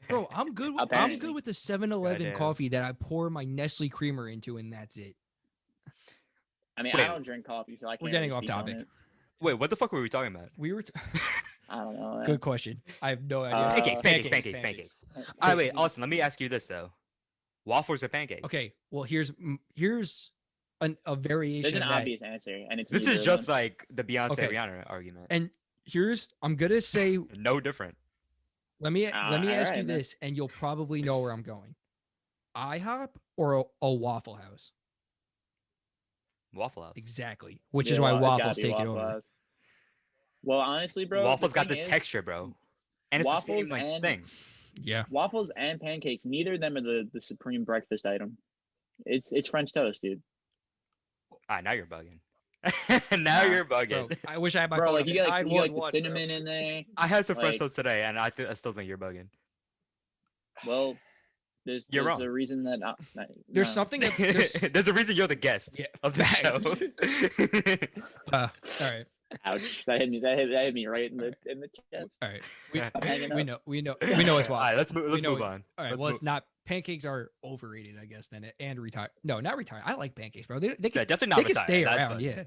Bro, I'm good. I'm Apparently. good with the 7-Eleven Goddamn. coffee that I pour my Nestle creamer into, and that's it. I mean, Wait. I don't drink coffee, so I can't. We're getting really off speak on topic. it. Wait, what the fuck were we talking about? We were. I don't know. Man. Good question. I have no idea. Pancakes. All right, wait, Austin. Let me ask you this though: waffles or pancakes? Okay. Well, here's a variation. There's an of that. obvious answer, and it's This neither is of just them. like the Beyonce Okay. Rihanna argument. And I'm gonna say. No different. Let me ask you alright, man. this, and you'll probably know where I'm going. IHOP or a Waffle House? Waffle House. Exactly. Which Yeah, is why it's gotta waffles be take it Waffle over. House. Well, honestly, bro, Waffles got thing the is, texture, bro, and it's waffles the same like and- thing. Yeah. Waffles and pancakes, neither of them are the supreme breakfast item. It's French toast, dude. Ah, now you're bugging. Now Nah, you're Bro, bugging. I wish I had my Bro, phone. like you get I'd like, you get, like want the one, cinnamon bro. in there. I had some French like- toast today, and I still think you're bugging. Well, there's You're there's wrong. a reason that There's no. something that There's a reason you're the guest Yeah, of the facts. show. all right. Ouch! That hit me right in the chest. All right. We, Yeah. I'm hanging we up. know it's All why. right, let's move. Let's know move it. on. All right. Let's Well, move- it's not. Pancakes are overrated, I guess. Then and retired. No, not retired. I like pancakes, bro. They Yeah, can, definitely not they can retired, stay that's around. fine. Yeah.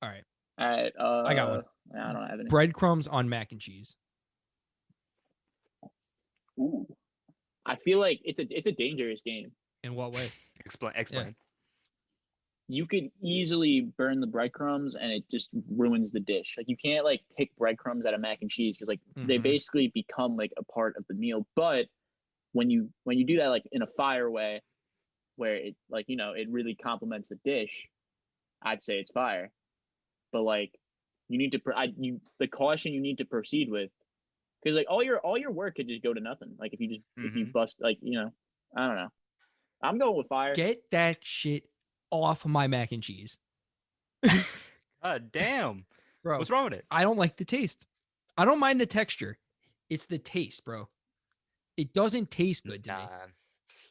All right. All right. I got one. I don't have any. Breadcrumbs on mac and cheese. Ooh. I feel like it's a dangerous game. In what way? Explain. You could easily burn the breadcrumbs and it just ruins the dish. Like you can't like pick breadcrumbs out of mac and cheese because like they Mhm. basically become like a part of the meal. But when you do that like in a fire way, where it like it really complements the dish, I'd say it's fire. But like you need to the caution you need to proceed with, because like all your work could just go to nothing. Like if you just if you bust like I don't know. I'm going with fire. Get that shit off my mac and cheese. God damn. Bro, what's wrong with it? I don't like the taste. I don't mind the texture. It's the taste, bro. It doesn't taste good to me.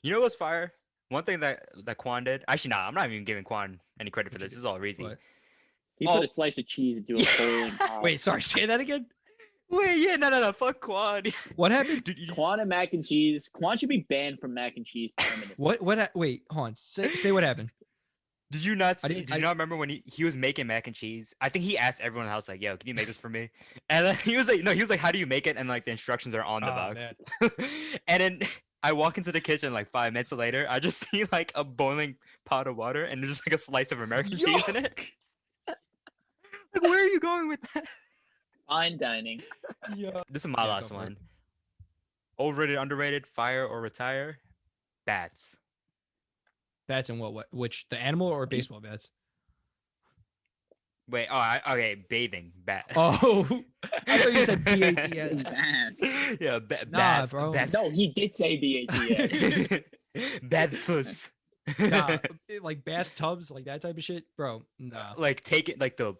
You know what's fire? One thing that Quan did. Actually, I'm not even giving Quan any credit for this. This is all Reezy. What? He put a slice of cheese into a whole. Wait, sorry. Say that again. Wait, yeah, no. Fuck Quan. What happened? Quan and mac and cheese. Quan should be banned from mac and cheese permanently. What? Wait, hold on. Say what happened. Did you not? Did you not remember when he was making mac and cheese? I think he asked everyone in the house like, "Yo, can you make this for me?" And then he was like, "No." He was like, "How do you make it?" And like the instructions are on the box. And then I walk into the kitchen like 5 minutes later. I just see like a boiling pot of water and there's just like a slice of American cheese in it. Like, where are you going with that? Fine dining. Yeah. This is my last one. Overrated, underrated, fire or retire? Bats. Bats and what? Which, the animal or baseball bats? Wait, okay, bathing. Bat. Oh, I thought you said BATS. Yeah, Nah, bro. No, he did say BATS. Bats. Nah, like bathtubs, like that type of shit, bro. Nah. Like take it like the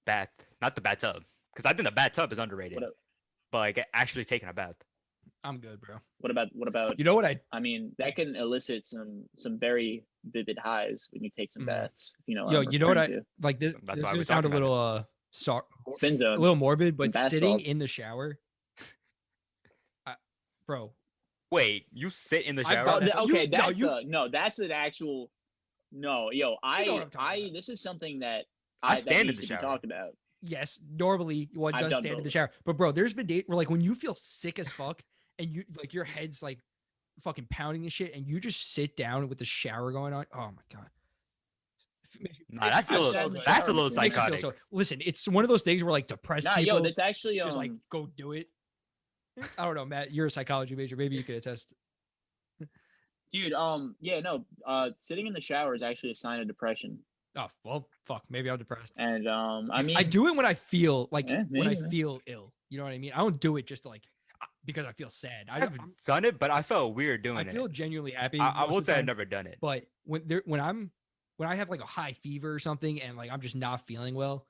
bath, not the bathtub, because I think the bathtub is underrated. But like actually taking a bath. I'm good, bro. What about? You know what I mean, that can elicit some very vivid highs when you take some baths. You know. Yo, you know what I like? This is gonna sound a little spin zone, a little morbid, but sitting salts. in the shower, bro. Wait, you sit in the shower? Okay, that's an actual. No, yo, this is something that I stand needs in the to be shower. talked about. Yes, normally one does stand in the shower, but bro, there's been days where like when you feel sick as fuck and you like your head's like fucking pounding and shit, and you just sit down with the shower going on. Oh my god. Nah, that's a little psychotic. Listen, it's one of those things where like depressed people. Yo, that's actually just like go do it. I don't know, Matt. You're a psychology major. Maybe you could attest. Dude, sitting in the shower is actually a sign of depression. Oh well, fuck. Maybe I'm depressed. And I mean, I do it when I feel like when I feel ill. You know what I mean? I don't do it just to, like because I feel sad. I've done it, but I felt weird doing it. I feel genuinely happy. I will say I've never done it. But when I have like a high fever or something and like I'm just not feeling well,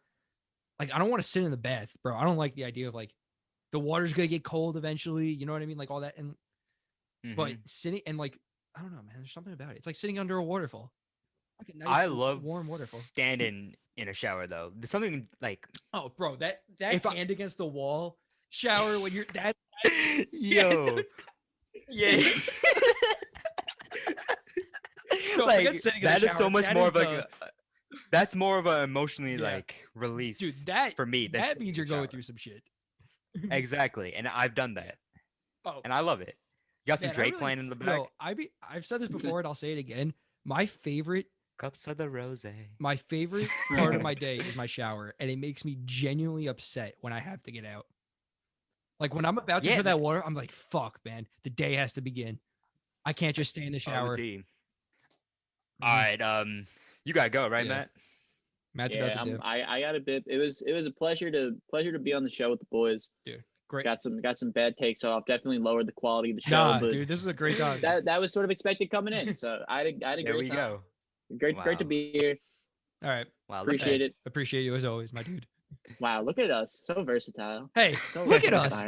like I don't want to sit in the bath, bro. I don't like the idea of like the water's gonna get cold eventually. You know what I mean? Like all that and but sitting and like I don't know, man. There's something about it. It's like sitting under a waterfall. Like a nice, I love warm waterfall. Standing in a shower though. There's something like oh, bro, that hand against the wall shower when you're that. Yo, yeah. Bro, like that is so much more of like that's more of an emotionally like release, dude. That for me, that means you're going through some shit. Exactly, and I've done that, and I love it. You got some Drake playing in the back. No, I've said this before, and I'll say it again. My favorite cups of the rose. My favorite part of my day is my shower, and it makes me genuinely upset when I have to get out. Like when I'm about to turn that water, I'm like, "Fuck, man! The day has to begin. I can't just stay in the shower." All right, you gotta go, right, Matt? Matt's about to do. I got a bit. It was a pleasure to be on the show with the boys. Dude, great. Got some bad takes off. Definitely lowered the quality of the show. Nah, but dude, this is a great time. That was sort of expected coming in. So I had a great time. There we go. Great to be here. All right. Wow. Appreciate it. Appreciate you as always, my dude. Wow, look at us. So versatile. Hey, so look at us.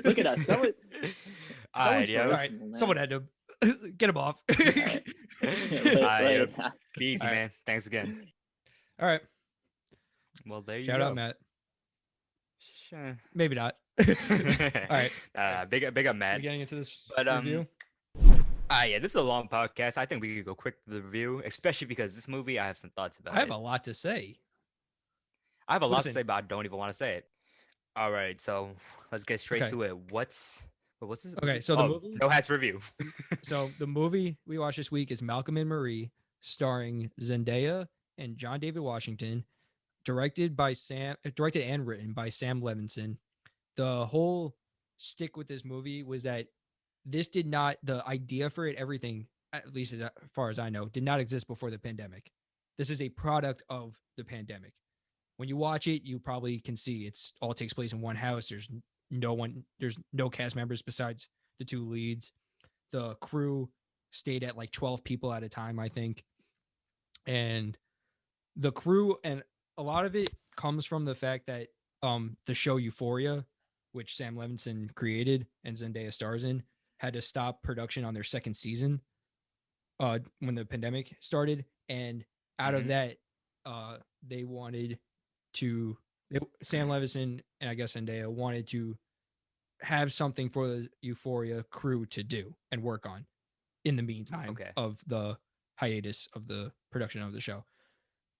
Look at us. All right. Someone had to get him off. Later. Be easy, man. Thanks again. All right. Well, there you go. Shout out, Matt. Sure. Maybe not. All right. Big up, Matt. We're getting into this review. Yeah, this is a long podcast. I think we could go quick to the review, especially because this movie, I have some thoughts about. I have a lot to say. I have a lot to say, but I don't even want to say it. All right, so let's get straight to it. What's this? Okay, so the movie. No Hats review. So the movie we watched this week is Malcolm and Marie, starring Zendaya and John David Washington, directed and written by Sam Levinson. The whole stick with this movie was that this did not, the idea for it, everything, at least as far as I know, did not exist before the pandemic. This is a product of the pandemic. When you watch it, you probably can see it's all takes place in one house. There's no cast members besides the two leads. The crew stayed at like 12 people at a time, I think. And the crew, and a lot of it comes from the fact that the show Euphoria, which Sam Levinson created and Zendaya stars in, had to stop production on their second season when the pandemic started. And out of that, they wanted to, Sam Levinson and I guess Zendaya wanted to have something for the Euphoria crew to do and work on in the meantime of the hiatus of the production of the show.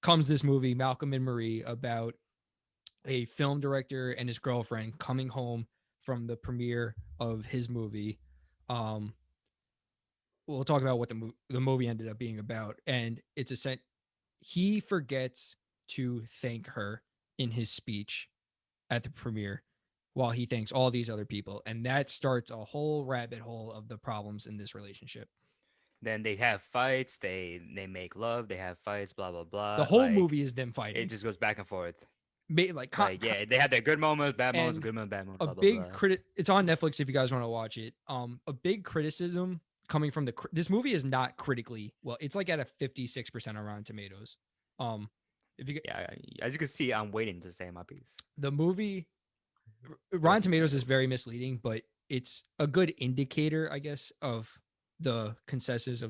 Comes this movie, Malcolm and Marie, about a film director and his girlfriend coming home from the premiere of his movie. We'll talk about what the movie ended up being about. And it's he forgets to thank her in his speech at the premiere while he thanks all these other people. And that starts a whole rabbit hole of the problems in this relationship. Then they have fights, they make love, they have fights, blah blah blah. The whole movie is them fighting. It just goes back and forth. Yeah, they had their good moments, bad moments, good moments, bad moments. A big critic. It's on Netflix if you guys want to watch it. A big criticism coming from this movie is not critically well. It's like at a 56% on Rotten Tomatoes. If you as you can see, I'm waiting to say my piece. The movie, Rotten Tomatoes is very misleading, but it's a good indicator, I guess, of the consensus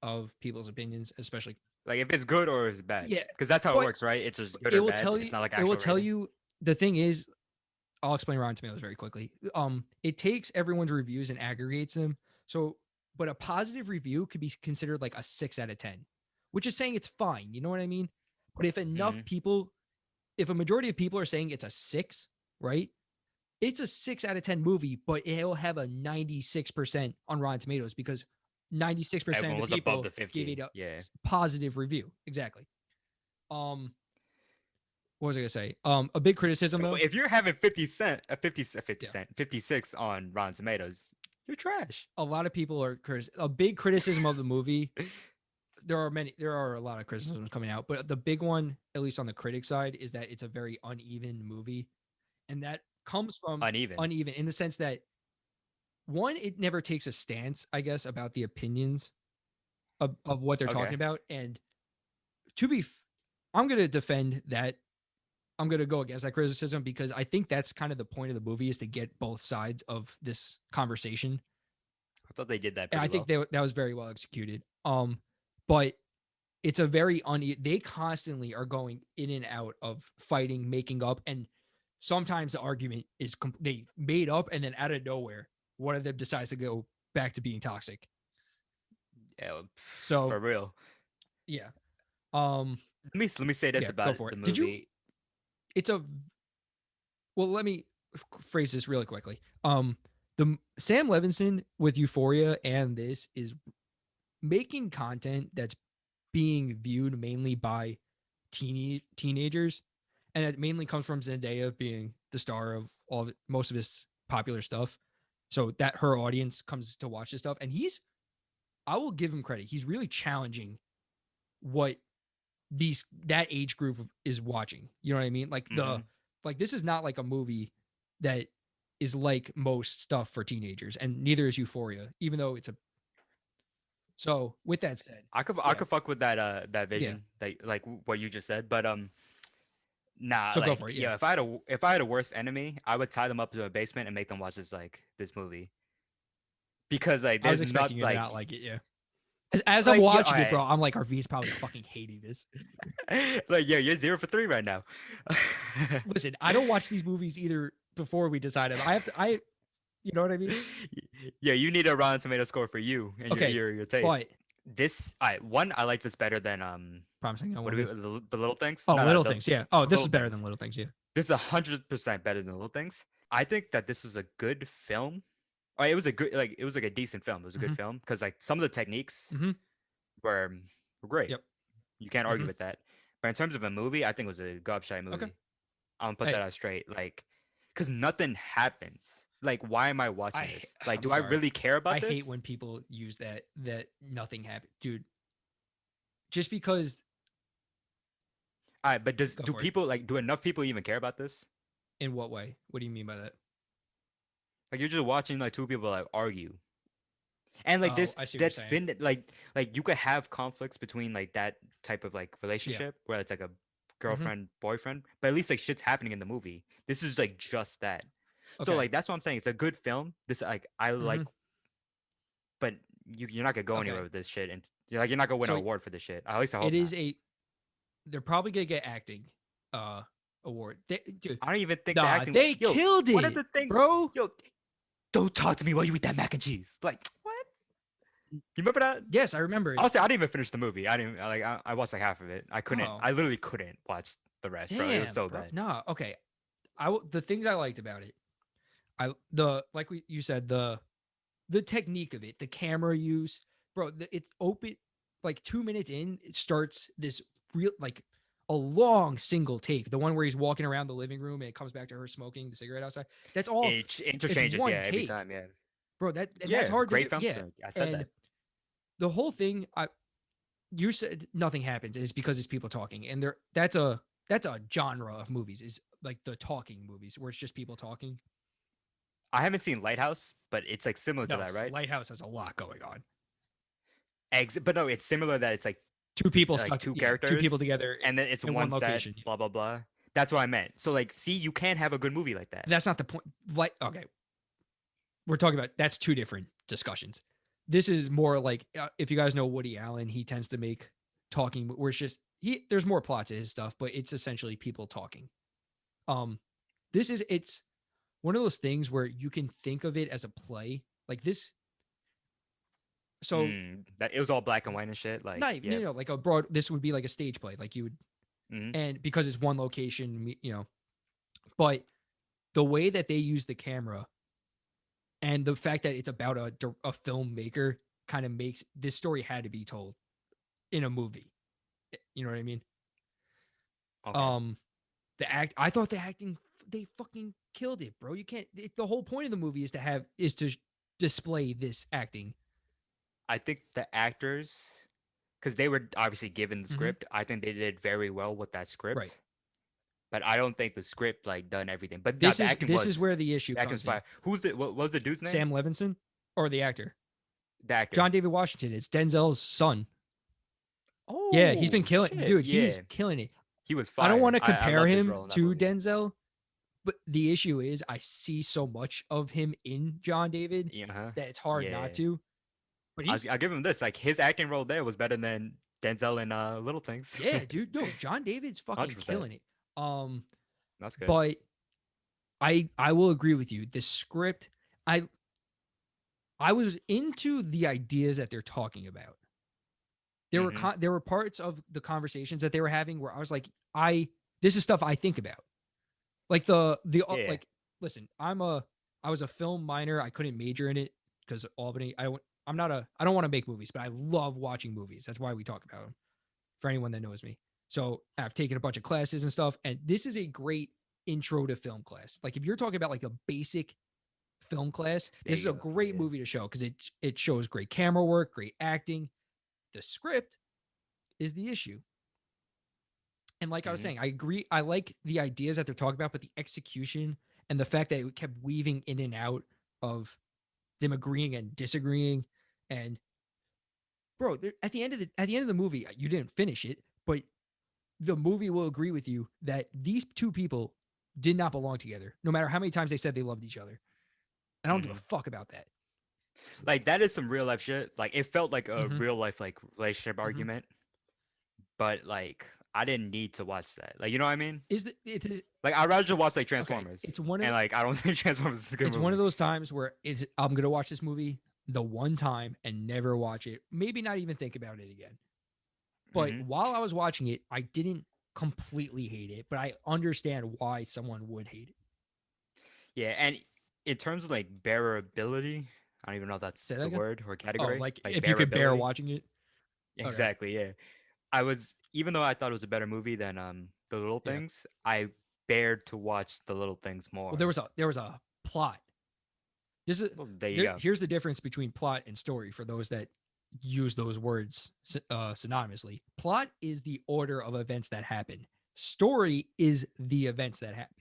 of people's opinions, especially like if it's good or it's bad. Yeah, because that's how it works, right? It's just good or bad. It's not like it will tell you. The thing is, I'll explain Rotten Tomatoes very quickly. It takes everyone's reviews and aggregates them. So, but a positive review could be considered like a 6 out of 10, which is saying it's fine. You know what I mean? But if enough people, if a majority of people are saying it's a 6, right? It's a 6 out of 10 movie, but it'll have a 96% on Rotten Tomatoes because 96% of the people give it a positive review. Exactly. What was I gonna say? A big criticism though. If you're having 56 on Rotten Tomatoes, you're trash. A lot of people are a big criticism of the movie. There are a lot of criticisms coming out, but the big one, at least on the critic side, is that it's a very uneven movie, and that comes from uneven in the sense that one, it never takes a stance, I guess, about the opinions of what they're talking about. And I'm going to defend that. I'm going to go against that criticism because I think that's kind of the point of the movie is to get both sides of this conversation. I thought they did that. And I think that was very well executed. But it's a very they constantly are going in and out of fighting, making up, and sometimes the argument is they made up and then out of nowhere, one of them decides to go back to being toxic. Yeah. So for real. Yeah. Let me say this about the movie. Let me phrase this really quickly. The Sam Levinson with Euphoria and this is making content that's being viewed mainly by teenagers. And it mainly comes from Zendaya being the star of most of his popular stuff. So that her audience comes to watch this stuff. And I will give him credit. He's really challenging what that age group is watching. You know what I mean? Like this is not like a movie that is like most stuff for teenagers, and neither is Euphoria, even though it's so with that said, I could fuck with that vision, like what you just said, but nah, so go for it. Yeah, if I had a worst enemy, I would tie them up to a basement and make them watch this movie. Because like I was expecting you to not like it, yeah. As I'm watching it, bro, I'm like, RV's probably fucking hating this. Like, yeah, you're 0 for 3 right now. Listen, I don't watch these movies either before we decided. You know what I mean? Yeah, you need a Rotten Tomato score for you and your taste. But this, I like this better than Promising. What are the Little Things? Oh, Little Things, yeah. Oh, this is better than Little Things, yeah. This is 100% better than Little Things. I think that this was a good film. It was a decent film. It was a good film because like some of the techniques were great. Yep. You can't argue with that. But in terms of a movie, I think it was a gobshite movie. Okay. I'm gonna put that out straight. Like, because nothing happens. like, why am I watching I- this? Like, I'm do I sorry. really care about I this? hate when people use that nothing happened, dude. Just because. All right, but do for it. people do enough people even care about this? In what way? What do you mean by that? Like, you're just watching like two people like argue, and like Oh, I see what you're that's saying. been like you could have conflicts between like that type of like relationship where it's like a girlfriend boyfriend, but at least like shit's happening in the movie. This is like just that. So Okay. like that's what I'm saying. It's a good film. This like I like, but you're not gonna go anywhere Okay. with this shit, and you're not gonna win So an award for this shit. At least I hope It is not. they're probably gonna get acting award. Dude, I don't even think the nah, acting. they Yo, killed one of it, the things, bro. yo, don't talk to me while you eat that mac and cheese. Like what? You remember that? Yes, I remember it. Honestly, I didn't even finish the movie. I didn't like. I watched like half of it. I couldn't. Oh. I literally couldn't watch the rest, bro. It was so bro. bad. Nah, okay. The things I liked about it, you said the technique of it, the camera use, bro. It's open like 2 minutes in. It starts this real like a long single take. The one where he's walking around the living room and it comes back to her smoking the cigarette outside. That's all. It interchanges, one yeah, every take. time, yeah. Bro, that's Yeah, hard great to do. film Yeah, story. I said and that. the whole thing, you said nothing happens is because it's people talking, and that's a genre of movies, is like the talking movies where it's just people talking. I haven't seen Lighthouse, but it's like similar to that, right? Lighthouse has a lot going on. But no, it's similar that it's like Two people like stuck, two yeah, characters, two people together and then it's in one one location. set, blah blah blah. That's what I meant. So like, see, you can't have a good movie like that. That's not the point. Like, okay, we're talking about that's two different discussions. This is more like if you guys know Woody Allen, he tends to make talking where it's just there's more plot to his stuff, but it's essentially people talking. It's one of those things where you can think of it as a play like this. So that it was all black and white and shit. Like, not yeah, like this would be like a stage play, like you would, and because it's one location, but the way that they use the camera and the fact that it's about a filmmaker kind of makes this story had to be told in a movie. You know what I mean? Okay. I thought the acting, they fucking killed it, bro. You can't. The whole point of the movie is to display this acting. I think the actors, because they were obviously given the script, I think they did very well with that script. Right. But I don't think the script like done everything. But this is where the issue comes in. Who's what was the dude's name? Sam Levinson, or the actor? The actor. John David Washington. It's Denzel's son. Oh yeah, he's been killing. shit, Dude, yeah. he's killing it. He was fire. I don't want to I compare loved his him role in that to movie. Denzel, but the issue is I see so much of him in John David that it's hard not to. But I'll give him this. Like his acting role there was better than Denzel in Little Things. Yeah, dude. No, John David's fucking 100%. killing it. That's good. But I will agree with you. The script, I was into the ideas that they're talking about. There were parts of the conversations that they were having where I was like, this is stuff I think about. Like like, listen, I was a film minor. I couldn't major in it because Albany. I don't want to make movies, but I love watching movies. That's why we talk about them. For anyone that knows me. So I've taken a bunch of classes and stuff, and this is a great intro to film class. Like if you're talking about like a basic film class, this is a great movie to show because it shows great camera work, great acting. The script is the issue. And like I was saying, I agree. I like the ideas that they're talking about, but the execution and the fact that it kept weaving in and out of them agreeing and disagreeing. And bro, at the end of the movie, you didn't finish it, but the movie will agree with you that these two people did not belong together, no matter how many times they said they loved each other. I don't give a fuck about that. Like that is some real life shit. Like it felt like a real life like relationship argument, but like I didn't need to watch that. Like you know what I mean? Like I'd rather just watch like Transformers. Okay. It's one of and like I don't think Transformers is a good movie. One of those times where I'm gonna watch this movie the one time and never watch it. Maybe not even think about it again. But while I was watching it, I didn't completely hate it, but I understand why someone would hate it. Yeah, and in terms of like bearability, I don't even know if that's the word or category. Oh, like if you could bear watching it. Exactly, yeah. Even though I thought it was a better movie than The Little Things, I bared to watch The Little Things more. Well, there was a plot This is Well, there you go. here's the difference between plot and story for those that use those words synonymously. Plot is the order of events that happen. Story is the events that happen.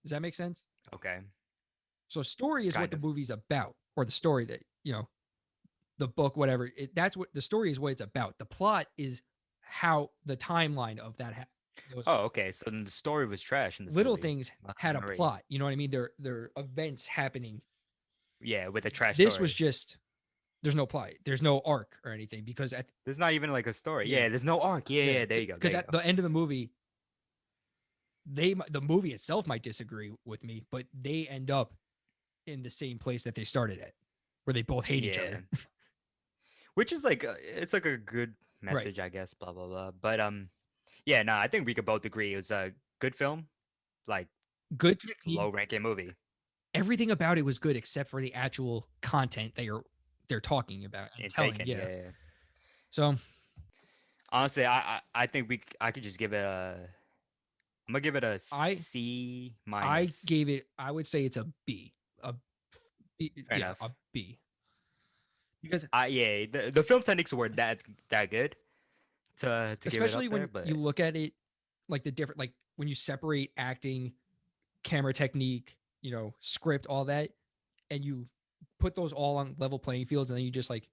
Does that make sense? Okay. So story is Kind what the of. movie's about, or the story that, the book, whatever. That's what the story is, what it's about. The plot is how the timeline of that happened. Oh, okay. So then the story was trash in this Little movie. things Malcolm had a Marie. plot. You know what I mean? They're events happening. Yeah, with a trash This story. was just there's no plot. There's no arc or anything because There's not even like a story. Yeah. Yeah, there's no arc. Yeah, there you go. Because There you at go. the end of the movie, the movie itself might disagree with me, but they end up in the same place that they started at, where they both hate each other. Which is like it's like a good message, I guess. Blah blah blah. But yeah, no, I think we could both agree it was a good film, like Good technique. low ranking movie. Everything about it was good except for the actual content they're talking about and telling. Taken. Yeah. Yeah. So Honestly, I think I could just give it a. I'm gonna give it a I- C I minus. gave it. I would say it's a B. Fair enough. A B. Because Yeah, the film techniques were that good to especially give it when up there, but you look at it, like the different, like when you separate acting, camera technique, script, all that, and you put those all on level playing fields, and then you just like,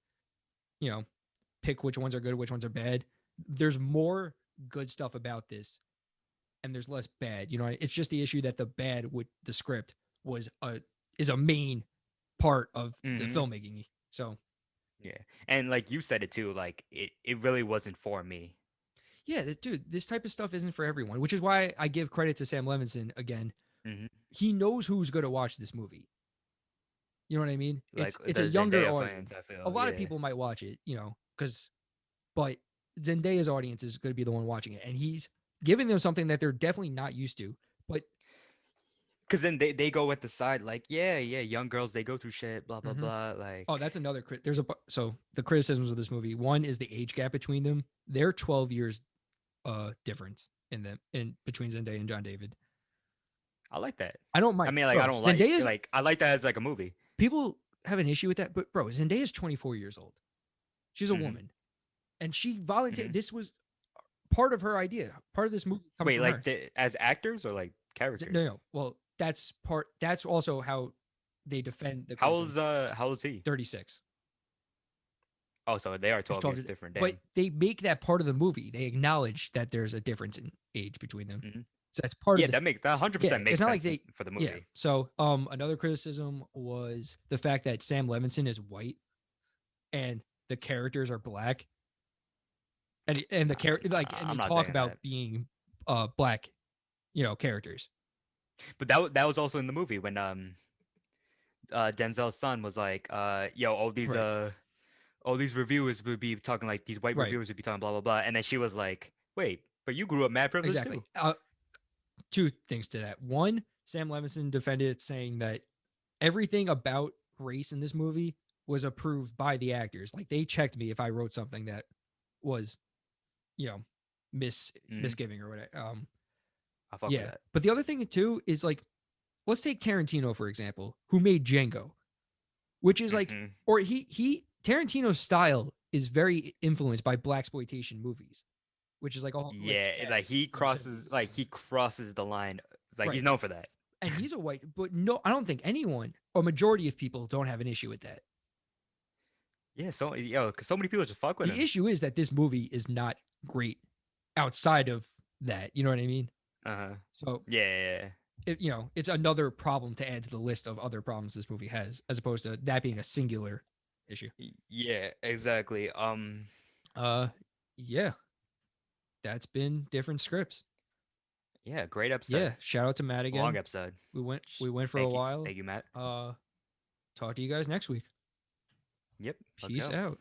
pick which ones are good, which ones are bad. There's more good stuff about this, and there's less bad. It's just the issue that the bad with the script is a main part of the Mhm. filmmaking. So yeah, and like you said it too, like it really wasn't for me. yeah, dude, this type of stuff isn't for everyone, which is why I give credit to Sam Levinson again. Mhm. He knows who's going to watch this movie. You know what I mean? Like It's the a younger Zendaya audience. fans, I feel. A lot of yeah. people might watch it, but Zendaya's audience is going to be the one watching it, and he's giving them something that they're definitely not used to. But Because then they go with the side like yeah, young girls they go through shit, blah blah Mhm. blah. Like oh, that's another so the criticisms of this movie. One is the age gap between them. They're 12 years difference in between Zendaya and John David. I like that. I don't mind. I mean, like Bro, I don't Zendaya's like I like that as like a movie. people have an issue with that, but bro, Zendaya's 24 years old. She's a Mhm. woman, and she volunteered. Mhm. This was part of her idea. Part of this movie comes Wait, from like her. as actors or like characters? No. Well, that's part. That's also how they defend the. How old's he? 36. Oh, so they are 12 12 years to- different. But Damn. they make that part of the movie. They acknowledge that there's a difference in age between them. Mhm. So that's part Yeah, of the. that 100% Yeah, makes it's not sense like for the movie. Yeah. So another criticism was the fact that Sam Levinson is white, and the characters are black. And the character and I'm they not talk saying about that. being black, characters. But that was also in the movie when Denzel's son was like, yo, all these reviewers would be talking like these white Right. reviewers would be talking blah blah blah, and then she was like, wait, but you grew up mad privileged Exactly. too. Two things to that. One, Sam Levinson defended it, saying that everything about race in this movie was approved by the actors. Like they checked me if I wrote something that was, misgiving or whatever. I fuck with Yeah. that. But the other thing too is like, let's take Tarantino for example, who made Django, which is like, Mhm. or Tarantino's style is very influenced by blaxploitation movies, which is like all Yeah, like he crosses the line. Like he's Right. known for that. and he's a white, but no, I don't think anyone or majority of people don't have an issue with that. Yeah, so because so many people just fuck with The him. issue is that this movie is not great outside of that. You know what I mean? So Yeah. it's another problem to add to the list of other problems this movie has, as opposed to that being a singular issue. Yeah, exactly. Yeah, that's been different scripts. Yeah, great episode. Yeah, shout out to Matt again. Long episode. We went for Thank a you. while. Thank you, Matt. Talk to you guys next week. Yep. Let's Peace go. out.